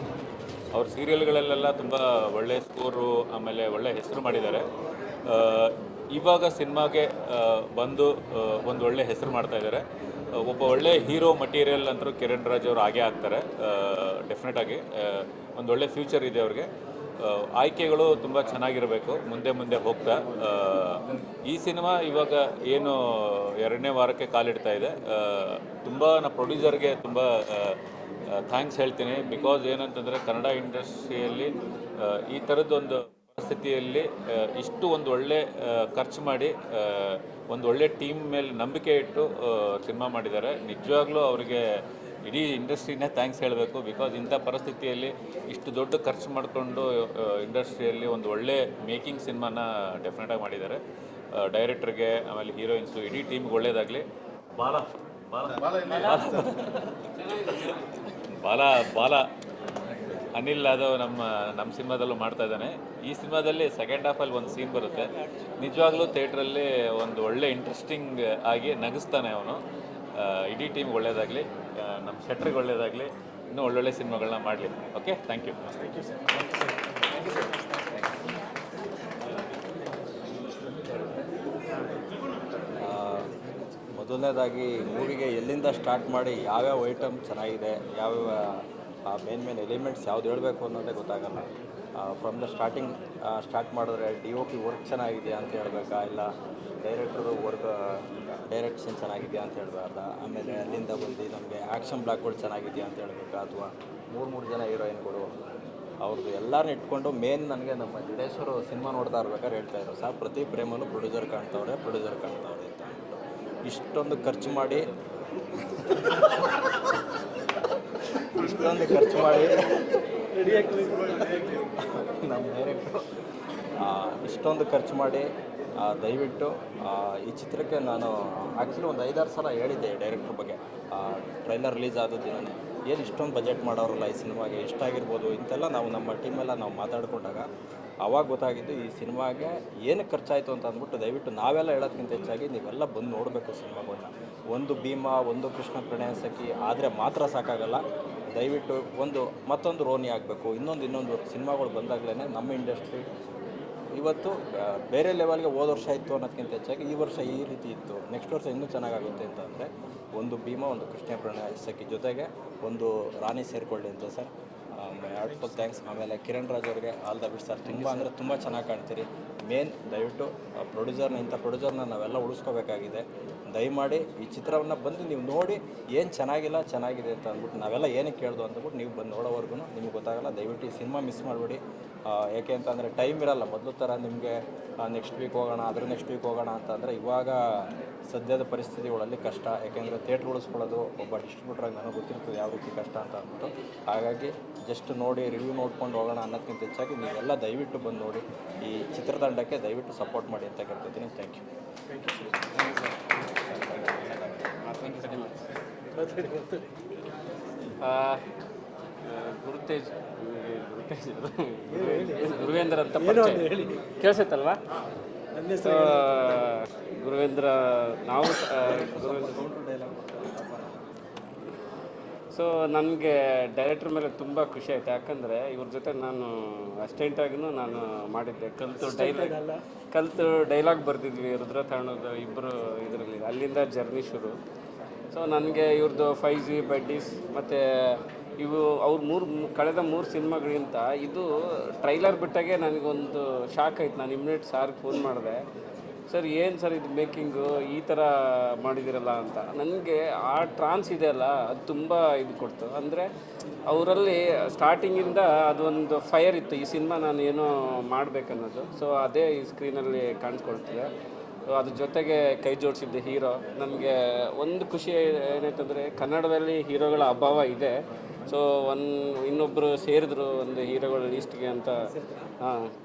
ಅವ್ರ ಸೀರಿಯಲ್ಗಳಲ್ಲೆಲ್ಲ ತುಂಬ ಒಳ್ಳೆ ಸ್ಕೋರು, ಆಮೇಲೆ ಒಳ್ಳೆ ಹೆಸರು ಮಾಡಿದ್ದಾರೆ. ಇವಾಗ ಸಿನಿಮಾಗೆ ಬಂದು ಒಂದು ಒಳ್ಳೆ ಹೆಸರು ಮಾಡ್ತಾಯಿದ್ದಾರೆ. ಒಬ್ಬ ಒಳ್ಳೆ ಹೀರೋ ಮಟೀರಿಯಲ್ ಅಂತರೂ ಕಿರಣ್ ರಾಜ್ ಅವರು ಆಗೇ ಆಗ್ತಾರೆ ಡೆಫಿನೆಟಾಗಿ. ಒಂದು ಒಳ್ಳೆ ಫ್ಯೂಚರ್ ಇದೆ ಅವ್ರಿಗೆ. ಆಯ್ಕೆಗಳು ತುಂಬ ಚೆನ್ನಾಗಿರಬೇಕು ಮುಂದೆ ಮುಂದೆ ಹೋಗ್ತಾ. ಈ ಸಿನಿಮಾ ಇವಾಗ ಏನು 2ನೇ ವಾರಕ್ಕೆ ಕಾಲಿಡ್ತಾ ಇದೆ. ತುಂಬ ನಾನು ಪ್ರೊಡ್ಯೂಸರ್ಗೆ ತುಂಬ ಥ್ಯಾಂಕ್ಸ್ ಹೇಳ್ತೀನಿ. ಬಿಕಾಸ್ ಏನಂತಂದರೆ ಕನ್ನಡ ಇಂಡಸ್ಟ್ರಿಯಲ್ಲಿ ಈ ಥರದ್ದೊಂದು ಪರಿಸ್ಥಿತಿಯಲ್ಲಿ ಇಷ್ಟು ಒಂದು ಒಳ್ಳೆ ಖರ್ಚು ಮಾಡಿ ಒಂದು ಒಳ್ಳೆ ಟೀಮ್ ಮೇಲೆ ನಂಬಿಕೆ ಇಟ್ಟು ಸಿನಿಮಾ ಮಾಡಿದ್ದಾರೆ. ನಿಜವಾಗ್ಲೂ ಅವರಿಗೆ ಇಡೀ ಇಂಡಸ್ಟ್ರಿನೇ ಥ್ಯಾಂಕ್ಸ್ ಹೇಳಬೇಕು. ಬಿಕಾಸ್ ಇಂಥ ಪರಿಸ್ಥಿತಿಯಲ್ಲಿ ಇಷ್ಟು ದೊಡ್ಡ ಖರ್ಚು ಮಾಡಿಕೊಂಡು ಇಂಡಸ್ಟ್ರಿಯಲ್ಲಿ ಒಂದು ಒಳ್ಳೆ ಮೇಕಿಂಗ್ ಸಿನಿಮಾನ ಡೆಫಿನೆಟಾಗಿ ಮಾಡಿದ್ದಾರೆ. ಡೈರೆಕ್ಟ್ರಿಗೆ, ಆಮೇಲೆ ಹೀರೋಯಿನ್ಸು, ಇಡೀ ಟೀಮ್ಗೆ ಒಳ್ಳೆಯದಾಗಲಿ. ಬಾಲ ಅನಿಲ್ ಯಾದವ್ ನಮ್ಮ ಸಿನಿಮಾದಲ್ಲೂ ಮಾಡ್ತಾ ಇದ್ದಾನೆ. ಈ ಸಿನಿಮಾದಲ್ಲಿ ಸೆಕೆಂಡ್ ಹಾಫಲ್ಲಿ ಒಂದು ಸೀನ್ ಬರುತ್ತೆ. ನಿಜವಾಗ್ಲೂ ಥಿಯೇಟ್ರಲ್ಲಿ ಒಂದು ಒಳ್ಳೆ ಇಂಟ್ರೆಸ್ಟಿಂಗ್ ಆಗಿ ನಗಿಸ್ತಾನೆ ಅವನು. ಇಡೀ ಟೀಮ್ಗೆ ಒಳ್ಳೆಯದಾಗಲಿ, ನಮ್ಮ ಶೆಟ್ರಿಗೆ ಒಳ್ಳೆಯದಾಗಲಿ, ಇನ್ನೂ ಒಳ್ಳೊಳ್ಳೆ ಸಿನಿಮಾಗಳನ್ನ ಮಾಡಲಿ. Okay, thank you. ಮೊದಲನೇದಾಗಿ ಮೂವಿಗೆ ಎಲ್ಲಿಂದ ಸ್ಟಾರ್ಟ್ ಮಾಡಿ ಯಾವ್ಯಾವ ಐಟಮ್ ಚೆನ್ನಾಗಿದೆ, ಯಾವ್ಯಾವ ಮೇನ್ ಎಲಿಮೆಂಟ್ಸ್ ಯಾವ್ದು ಹೇಳಬೇಕು ಅನ್ನೋದೇ ಗೊತ್ತಾಗಲ್ಲ. ಫ್ರಮ್ ದ ಸ್ಟಾರ್ಟ್ ಮಾಡಿದ್ರೆ DOP ವರ್ಕ್ ಚೆನ್ನಾಗಿದೆಯಾ ಅಂತ ಹೇಳಬೇಕಾ, ಇಲ್ಲ ಡೈರೆಕ್ಟ್ರದು ಡೈರೆಕ್ಷನ್ ಚೆನ್ನಾಗಿದೆಯಾ ಅಂತ ಹೇಳ್ಬಾರ್ದ. ಆಮೇಲೆ ಅಲ್ಲಿಂದ ಬಂದು ನಮಗೆ ಆ್ಯಕ್ಷನ್ ಬ್ಲಾಕ್ಗಳು ಚೆನ್ನಾಗಿದೆಯಾ ಅಂತ ಹೇಳಬೇಕಾ, ಅಥವಾ 3 ಜನ ಹೀರೋಯಿನ್ಗಳು ಅವ್ರದ್ದು ಎಲ್ಲರನ್ನ ಇಟ್ಕೊಂಡು ಮೇನ್ ನನಗೆ ನಮ್ಮ ಜಡೇಶ್ವರು ಸಿನಿಮಾ ನೋಡ್ತಾ ಇರ್ಬೇಕಾದ್ರೆ ಹೇಳ್ತಾಯಿದ್ರು, ಸರ್ ಪ್ರತಿ ಫ್ರೇಮಲ್ಲೂ ಪ್ರೊಡ್ಯೂಸರ್ ಕಾಣ್ತವ್ರೆ ಅಂತ ಅಂದ್ಬಿಟ್ಟು. ಇಷ್ಟೊಂದು ಖರ್ಚು ಮಾಡಿ ನಮ್ಮ ಡೈರೆಕ್ಟ್ರು ಇಷ್ಟೊಂದು ಖರ್ಚು ಮಾಡಿ ದಯವಿಟ್ಟು ಈ ಚಿತ್ರಕ್ಕೆ ನಾನು ಆ್ಯಕ್ಚುಲಿ ಒಂದು 5-6 ಸಲ ಹೇಳಿದ್ದೆ ಡೈರೆಕ್ಟ್ರ್ ಬಗ್ಗೆ. ಟ್ರೈಲರ್ ರಿಲೀಸ್ ಆದ ದಿನವೇ ಏನು ಇಷ್ಟೊಂದು ಬಜೆಟ್ ಮಾಡೋರಲ್ಲ ಈ ಸಿನಿಮಾಗೆ, ಎಷ್ಟಾಗಿರ್ಬೋದು ಇಂತೆಲ್ಲ ನಾವು ನಮ್ಮ ಟೀಮೆಲ್ಲ ನಾವು ಮಾತಾಡ್ಕೊಂಡಾಗ ಆವಾಗ ಗೊತ್ತಾಗಿದ್ದು ಈ ಸಿನಿಮಾಗೆ ಏನು ಖರ್ಚಾಯಿತು ಅಂತ ಅಂದ್ಬಿಟ್ಟು. ದಯವಿಟ್ಟು ನಾವೆಲ್ಲ ಹೇಳೋದಕ್ಕಿಂತ ಹೆಚ್ಚಾಗಿ ನೀವೆಲ್ಲ ಬಂದು ನೋಡಬೇಕು ಸಿನಿಮಾಗಳನ್ನ. ಒಂದು ಭೀಮಾ, ಒಂದು ಕೃಷ್ಣ ಪ್ರಣಯ ಸಖಿ ಆದರೆ ಮಾತ್ರ ಸಾಕಾಗಲ್ಲ. ದಯವಿಟ್ಟು ಮತ್ತೊಂದು ರೋನಿ ಆಗಬೇಕು, ಇನ್ನೊಂದು ಸಿನಿಮಾಗಳು ಬಂದಾಗಲೇ ನಮ್ಮ ಇಂಡಸ್ಟ್ರಿ ಇವತ್ತು ಬೇರೆ ಲೆವೆಲ್ಗೆ ಹೋದ ವರ್ಷ ಇತ್ತು ಅನ್ನೋದಕ್ಕಿಂತ ಹೆಚ್ಚಾಗಿ ಈ ವರ್ಷ ಈ ರೀತಿ ಇತ್ತು, ನೆಕ್ಸ್ಟ್ ವರ್ಷ ಇನ್ನೂ ಚೆನ್ನಾಗಾಗುತ್ತೆ ಅಂತಂದರೆ ಒಂದು ಭೀಮಾ, ಒಂದು ಕೃಷ್ಣ ಪ್ರಣಯ ಸಖಿ ಜೊತೆಗೆ ಒಂದು ರಾಣಿ ಸೇರಿಕೊಳ್ಳಿ ಅಂತ ಸರ್. Heartful thanks. ಆಮೇಲೆ ಕಿರಣ್ ರಾಜ್ ಅವ್ರಿಗೆ ಆಲ್ ದ ಬೆಸ್ಟ್ ಸರ್. ತುಂಬ ಚೆನ್ನಾಗಿ ಕಾಣ್ತೀರಿ. ಮೇನ್ ದಯವಿಟ್ಟು ಇಂಥ ಪ್ರೊಡ್ಯೂಸರ್ನ ನಾವೆಲ್ಲ ಉಳಿಸ್ಕೋಬೇಕಾಗಿದೆ. ದಯಮಾಡಿ ಈ ಚಿತ್ರವನ್ನು ಬಂದು ನೀವು ನೋಡಿ ಏನು ಚೆನ್ನಾಗಿದೆ ಅಂತ ಅಂದ್ಬಿಟ್ಟು ನಾವೆಲ್ಲ ಏನಕ್ಕೆ ಕೇಳ್ದು ಅಂದ್ಬಿಟ್ಟು ನೀವು ಬಂದು ನೋಡೋವರೆಗೂ ನಿಮ್ಗೆ ಗೊತ್ತಾಗಲ್ಲ. ದಯವಿಟ್ಟು ಈ ಸಿನಿಮಾ ಮಿಸ್ ಮಾಡಬೇಡಿ. ಏಕೆ ಅಂತಂದರೆ ಟೈಮ್ ಇರಲ್ಲ ಮೊದಲು ಥರ ನಿಮಗೆ ನೆಕ್ಸ್ಟ್ ವೀಕ್ ಹೋಗೋಣ, ನೆಕ್ಸ್ಟ್ ವೀಕ್ ಹೋಗೋಣ ಅಂತಂದರೆ ಇವಾಗ ಸದ್ಯದ ಪರಿಸ್ಥಿತಿಗಳಲ್ಲಿ ಕಷ್ಟ. ಯಾಕೆಂದರೆ ಥಿಯೇಟ್ರ್ ಉಳಿಸ್ಕೊಳ್ಳೋದು ಒಬ್ಬ ಡಿಸ್ಟ್ರಿಬ್ಯೂಟ್ರಾಗಿ ನನಗೆ ಗೊತ್ತಿರ್ತದೆ ಯಾವ ರೀತಿ ಕಷ್ಟ ಅಂತ ಅಂದ್ಬಿಟ್ಟು. ಹಾಗಾಗಿ ಜಸ್ಟ್ ನೋಡಿ ರಿವ್ಯೂ ನೋಡ್ಕೊಂಡು ಹೋಗೋಣ ಅನ್ನೋದಕ್ಕಿಂತ ಹೆಚ್ಚಾಗಿ ನೀವೆಲ್ಲ ದಯವಿಟ್ಟು ಬಂದು ನೋಡಿ ಈ ಚಿತ್ರತಂಡಕ್ಕೆ ದಯವಿಟ್ಟು ಸಪೋರ್ಟ್ ಮಾಡಿ ಅಂತ ಕೇಳ್ಕೊತೀನಿ. Thank you. ಗುರುವೇಂದ್ರ ಅಂತ ಕೇಳಿಸುತ್ತಲ್ವಾ? ಗುರುವೇಂದ್ರ ನಾವು ಸೊ ನನಗೆ ಡೈರೆಕ್ಟ್ರ್ ಮೇಲೆ ತುಂಬ ಖುಷಿ ಆಯಿತು, ಯಾಕಂದರೆ ಇವ್ರ ಜೊತೆ ನಾನು ಅಸಿಸ್ಟೆಂಟಾಗಿನೂ ನಾನು ಮಾಡಿದ್ದೆ. ಕಲಿತು ಡೈಲಾಗ್ ಬರೆದಿದ್ವಿ ರುದ್ರತಾಣದ ಇಬ್ಬರು ಇದರಲ್ಲಿ, ಅಲ್ಲಿಂದ ಜರ್ನಿ ಶುರು. ಸೊ ನನಗೆ ಇವ್ರದ್ದು 5G ಬಡ್ಡೀಸ್ ಮತ್ತು ಇವು ಕಳೆದ 3 ಸಿನಿಮಾಗಳಿಗಿಂತ ಇದು ಟ್ರೈಲರ್ ಬಿಟ್ಟಾಗೆ ನನಗೊಂದು ಶಾಕ್ ಆಯ್ತು. ನಾನು ಇಮ್ಮಿಡಿಯೇಟ್ ಸಾರ್ಗೆ ಫೋನ್ ಮಾಡಿದೆ, ಸರ್ ಏನು ಸರ್ ಇದು ಮೇಕಿಂಗು ಈ ಥರ ಮಾಡಿದಿರಲ್ಲ ಅಂತ. ನನಗೆ ಆ ಟ್ರಾನ್ಸ್ ಇದೆಯಲ್ಲ ಅದು ತುಂಬ ಇದು ಕೊಡ್ತು. ಅಂದರೆ ಅವರಲ್ಲಿ ಸ್ಟಾರ್ಟಿಂಗಿಂದ ಅದೊಂದು ಫೈರ್ ಇತ್ತು, ಈ ಸಿನಿಮಾ ನಾನು ಏನೋ ಮಾಡಬೇಕನ್ನೋದು. ಸೊ ಅದೇ ಈ ಸ್ಕ್ರೀನಲ್ಲಿ ಕಾಣಿಸ್ಕೊಳ್ತಿದೆ. ಸೊ ಅದ್ರ ಜೊತೆಗೆ ಕೈ ಜೋಡಿಸಿದ್ದೆ ಹೀರೋ. ನನಗೆ ಒಂದು ಖುಷಿ ಏನಾಯ್ತಂದರೆ ಕನ್ನಡದಲ್ಲಿ ಹೀರೋಗಳ ಅಭಾವ ಇದೆ. ಸೊ ಇನ್ನೊಬ್ಬರು ಸೇರಿದ್ರು ಒಂದು ಹೀರೋಗಳ ಲೀಸ್ಟ್ಗೆ ಅಂತ.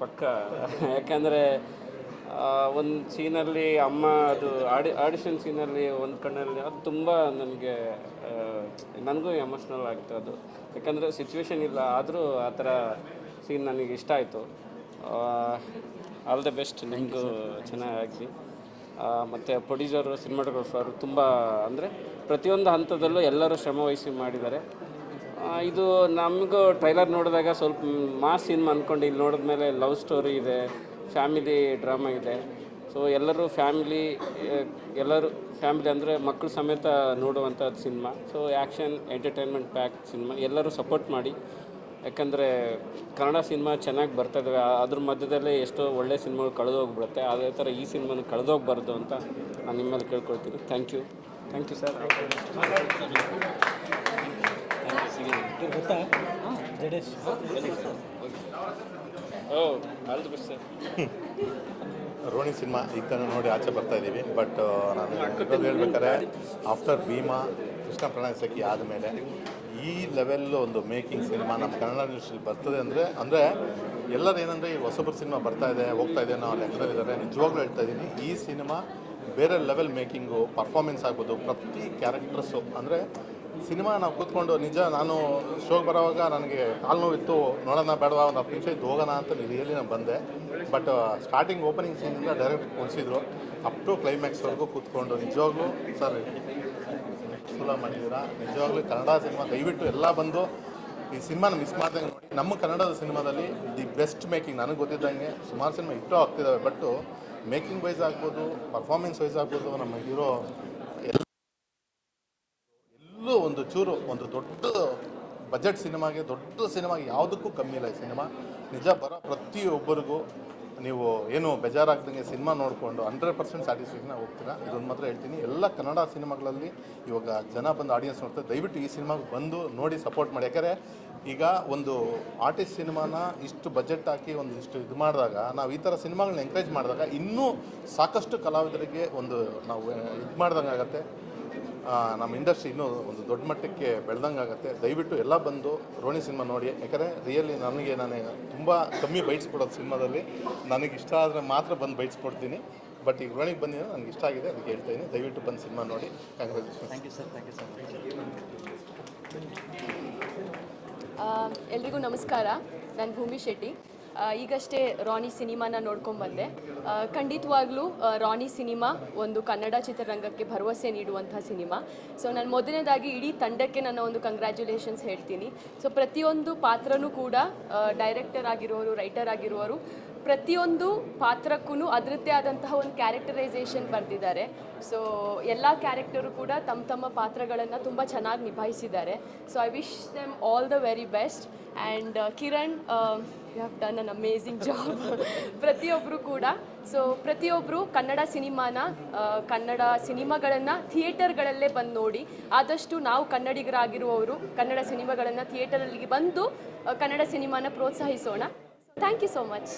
ಪಕ್ಕ ಯಾಕೆಂದರೆ ಒಂದು ಸೀನಲ್ಲಿ ಅಮ್ಮ ಅದು ಆಡಿಷನ್ ಸೀನಲ್ಲಿ ಒಂದು ಕಣ್ಣಲ್ಲಿ ಅದು ತುಂಬ ನನಗೂ ಎಮೋಷ್ನಲ್ ಆಗ್ತದೆ ಅದು. ಯಾಕಂದರೆ ಸಿಚುವೇಶನ್ ಇಲ್ಲ, ಆದರೂ ಆ ಥರ ಸೀನ್ ನನಗೆ ಇಷ್ಟ ಆಯಿತು. ಆಲ್ ದ ಬೆಸ್ಟ್, ನಿಮಗೂ ಚೆನ್ನಾಗಿ. ಮತ್ತು ಪ್ರೊಡ್ಯೂಸರು, ಸಿನಿಮಾಟೋಗ್ರಫರು ತುಂಬ ಅಂದರೆ ಪ್ರತಿಯೊಂದು ಹಂತದಲ್ಲೂ ಎಲ್ಲರೂ ಶ್ರಮವಹಿಸಿ ಮಾಡಿದ್ದಾರೆ. ಇದು ನಮಗೂ ಟ್ರೈಲರ್ ನೋಡಿದಾಗ ಸ್ವಲ್ಪ ಮಾಸ್ ಸಿನಿಮಾ ಅಂದ್ಕೊಂಡು ಇಲ್ಲಿ ನೋಡಿದ್ಮೇಲೆ ಲವ್ ಸ್ಟೋರಿ ಇದೆ, ಫ್ಯಾಮಿಲಿ ಡ್ರಾಮಾ ಇದೆ. ಸೊ ಎಲ್ಲರೂ ಫ್ಯಾಮಿಲಿ ಅಂದರೆ ಮಕ್ಕಳು ಸಮೇತ ನೋಡುವಂಥದ್ದು cinema. So action entertainment pack cinema. ಎಲ್ಲರೂ ಸಪೋರ್ಟ್ ಮಾಡಿ, ಯಾಕಂದರೆ ಕನ್ನಡ ಸಿನಿಮಾ ಚೆನ್ನಾಗಿ ಬರ್ತದೆ. ಅದ್ರ ಮಧ್ಯದಲ್ಲೇ ಎಷ್ಟೋ ಒಳ್ಳೆ ಸಿನಿಮಾಗಳು ಕಳೆದೋಗ್ಬಿಡುತ್ತೆ. ಅದೇ ಥರ ಈ ಸಿನಿಮಾನು ಕಳೆದೋಗ್ಬಾರ್ದು ಅಂತ ನಾನು ನಿಮ್ಮಲ್ಲಿ ಕೇಳ್ಕೊಳ್ತೀನಿ. Thank you sir. All the best sir. Raani cinema ಈಗ ತಾನೇ ನೋಡಿ ಆಚೆ ಬರ್ತಾ ಇದ್ದೀವಿ. ಬಟ್ ನಾನು ಹೇಳ್ಬೇಕಾದ್ರೆ ಆಫ್ಟರ್ ಭೀಮಾ, ಕೃಷ್ಣ ಪ್ರಣಯ ಸಖಿ ಆದಮೇಲೆ ಈ ಲೆವೆಲ್ ಒಂದು ಮೇಕಿಂಗ್ ಸಿನಿಮಾ ನಮ್ಮ ಕನ್ನಡ ಇಂಡಸ್ಟ್ರಿ ಬರ್ತದೆ ಅಂದರೆ ಎಲ್ಲರೂ ಏನಂದರೆ ಈ ಹೊಸಬ್ರ ಸಿನಿಮಾ ಹೋಗ್ತಾ ಇದೆ ಅನ್ನೋ ಲೆಕ್ಕದಲ್ಲಿದ್ದಾರೆ. ನಿಜವಾಗ್ಲೂ ಹೇಳ್ತಾ ಇದ್ದೀನಿ, ಈ ಸಿನಿಮಾ ಬೇರೆ ಲೆವೆಲ್ ಮೇಕಿಂಗು, ಪರ್ಫಾರ್ಮೆನ್ಸ್ ಆಗ್ಬೋದು, ಪ್ರತಿ ಕ್ಯಾರೆಕ್ಟರ್ಸು. ಅಂದರೆ ಸಿನಿಮಾ ನಾವು ಕೂತ್ಕೊಂಡು ನಾನು ಶೋಗೆ ಬರೋವಾಗ ನನಗೆ ಕಾಲು ನೋವಿತ್ತು, ನೋಡೋಣ ಬೇಡವಾ ಒಂದು 10 ನಿಮಿಷ ಇದ್ದು ಹೋಗೋಣ ಅಂತ ರಿಯಲಿ ನಾನು ಬಂದೆ. ಬಟ್ ಸ್ಟಾರ್ಟಿಂಗ್ ಓಪನಿಂಗ್ ಸೀನಿಂದ ಡೈರೆಕ್ಟ್ ಕೊಡಿಸಿದ್ರು, ಅಪ್ ಟು ಕ್ಲೈಮ್ಯಾಕ್ಸ್ವರೆಗೂ ಕೂತ್ಕೊಂಡು ನಿಜವಾಗ್ಲೂ ಸರ್ ಸುಲಭ ಮಾಡಿದ್ದೀರಾ. ನಿಜವಾಗ್ಲೂ ಕನ್ನಡ ಸಿನಿಮಾ ದಯವಿಟ್ಟು ಎಲ್ಲ ಬಂದು ಈ ಸಿನಿಮಾನ ಮಿಸ್ ಮಾಡ್ದಂಗೆ ನೋಡಿ. ನಮ್ಮ ಕನ್ನಡದ ಸಿನಿಮಾದಲ್ಲಿ ದಿ ಬೆಸ್ಟ್ ಮೇಕಿಂಗ್ ನನಗೆ ಗೊತ್ತಿದ್ದಂಗೆ ಸುಮಾರು ಸಿನಿಮಾ ಇಟ್ಟು ಆಗ್ತಿದ್ದಾವೆ. ಬಟ್ಟು ಮೇಕಿಂಗ್ ವೈಸ್ ಆಗ್ಬೋದು, ಪರ್ಫಾರ್ಮೆನ್ಸ್ ವೈಸ್ ಆಗ್ಬೋದು, ನಮ್ಮ ಹೀರೋ ಎಲ್ಲೂ ಒಂದು ಚೂರು ಒಂದು ದೊಡ್ಡ ಬಜೆಟ್ ಸಿನಿಮಾಗೆ ಯಾವುದಕ್ಕೂ ಕಮ್ಮಿ ಇಲ್ಲ ಈ ಸಿನಿಮಾ. ನಿಜ ಬರೋ ಪ್ರತಿಯೊಬ್ಬರಿಗೂ ನೀವು ಏನು ಬೇಜಾರಾಗ್ದಂಗೆ ಸಿನಿಮಾ ನೋಡಿಕೊಂಡು 100% ಸ್ಯಾಟಿಸ್ಫ್ಯಾಕ್ಷನ್ ಹೋಗ್ತೀರಾ. ಇದೊಂದು ಮಾತ್ರ ಹೇಳ್ತೀನಿ, ಎಲ್ಲ ಕನ್ನಡ ಸಿನಿಮಾಗಳಲ್ಲಿ ಇವಾಗ ಜನ ಬಂದು ಆಡಿಯನ್ಸ್ ನೋಡ್ತಾರೆ. ದಯವಿಟ್ಟು ಈ ಸಿನಿಮಾಗೆ ಬಂದು ನೋಡಿ ಸಪೋರ್ಟ್ ಮಾಡಿ. ಯಾಕಂದರೆ ಈಗ ಒಂದು ಆರ್ಟಿಸ್ಟ್ ಸಿನಿಮಾನ ಇಷ್ಟು ಬಜೆಟ್ ಹಾಕಿ ಇಷ್ಟು ಇದು ಮಾಡಿದಾಗ, ನಾವು ಈ ಥರ ಸಿನಿಮಾಗಳನ್ನ ಎಂಕರೇಜ್ ಮಾಡಿದಾಗ ಇನ್ನೂ ಸಾಕಷ್ಟು ಕಲಾವಿದರಿಗೆ ನಾವು ಇದು ಮಾಡ್ದಂಗೆ ಆಗುತ್ತೆ. ನಮ್ಮ ಇಂಡಸ್ಟ್ರಿ ಇನ್ನೂ ಒಂದು ದೊಡ್ಡ ಮಟ್ಟಕ್ಕೆ ಬೆಳೆದಂಗೆ ಆಗುತ್ತೆ. ದಯವಿಟ್ಟು ಎಲ್ಲ ಬಂದು ರೋಣಿ ಸಿನಿಮಾ ನೋಡಿ. ಯಾಕಂದರೆ ರಿಯಲಿ ನಾನು ತುಂಬ ಕಮ್ಮಿ ಬೈಟ್ಸ್ ಕೊಡೋದು ಸಿನಿಮಾದಲ್ಲಿ. ನನಗೆ ಇಷ್ಟ ಆದರೆ ಮಾತ್ರ ಬಂದು ಬೈಟ್ಸ್ ಕೊಡ್ತೀನಿ. ಬಟ್ ಈಗ ರೋಣಿಗೆ ಬಂದಿರೋ ನನಗೆ ಇಷ್ಟ ಆಗಿದೆ, ಅದಕ್ಕೆ ಹೇಳ್ತಾ ಇದ್ದೀನಿ. ದಯವಿಟ್ಟು ಬಂದು ಸಿನಿಮಾ ನೋಡಿ. ಕಂಗ್ರ್ಯಾಚುಲೇಷನ್. Thank you sir. ಎಲ್ರಿಗೂ ನಮಸ್ಕಾರ. ನಾನು ಭೂಮಿ ಶೆಟ್ಟಿ. ಈಗಷ್ಟೇ ರಾಣಿ ಸಿನಿಮಾನ ನೋಡ್ಕೊಂಡ್ಬಂದೆ. ಖಂಡಿತವಾಗ್ಲೂ ರಾಣಿ ಸಿನಿಮಾ ಒಂದು ಕನ್ನಡ ಚಿತ್ರರಂಗಕ್ಕೆ ಭರವಸೆ ನೀಡುವಂಥ ಸಿನಿಮಾ. ಸೊ ನಾನು ಮೊದಲನೇದಾಗಿ ಇಡೀ ತಂಡಕ್ಕೆ ನನ್ನ ಒಂದು ಕಂಗ್ರ್ಯಾಚುಲೇಷನ್ಸ್ ಹೇಳ್ತೀನಿ. ಸೊ ಪ್ರತಿಯೊಂದು ಪಾತ್ರನೂ ಕೂಡ ಡೈರೆಕ್ಟರ್ ಆಗಿರೋರು, ರೈಟರ್ ಆಗಿರೋರು, ಪ್ರತಿಯೊಂದು ಪಾತ್ರಕ್ಕೂ ಅದರದ್ದೇ ಆದಂತಹ ಒಂದು ಕ್ಯಾರೆಕ್ಟರೈಸೇಷನ್ ಬರೆದಿದ್ದಾರೆ. ಸೊ ಎಲ್ಲ ಕ್ಯಾರೆಕ್ಟರು ಕೂಡ ತಮ್ಮ ಪಾತ್ರಗಳನ್ನು ತುಂಬ ಚೆನ್ನಾಗಿ ನಿಭಾಯಿಸಿದ್ದಾರೆ. So I wish them all the very best. And Kiran, you have done an amazing job. ಪ್ರತಿಯೊಬ್ಬರು ಕೂಡ ಪ್ರತಿಯೊಬ್ಬರು ಕನ್ನಡ ಸಿನಿಮಾಗಳನ್ನು ಥಿಯೇಟರ್ಗಳಲ್ಲೇ ಬಂದು ನೋಡಿ. ಆದಷ್ಟು ನಾವು ಕನ್ನಡಿಗರಾಗಿರುವವರು ಕನ್ನಡ ಸಿನಿಮಾಗಳನ್ನು ಥಿಯೇಟರಲ್ಲಿ ಬಂದು ಕನ್ನಡ ಸಿನಿಮಾನ ಪ್ರೋತ್ಸಾಹಿಸೋಣ. Thank you so much.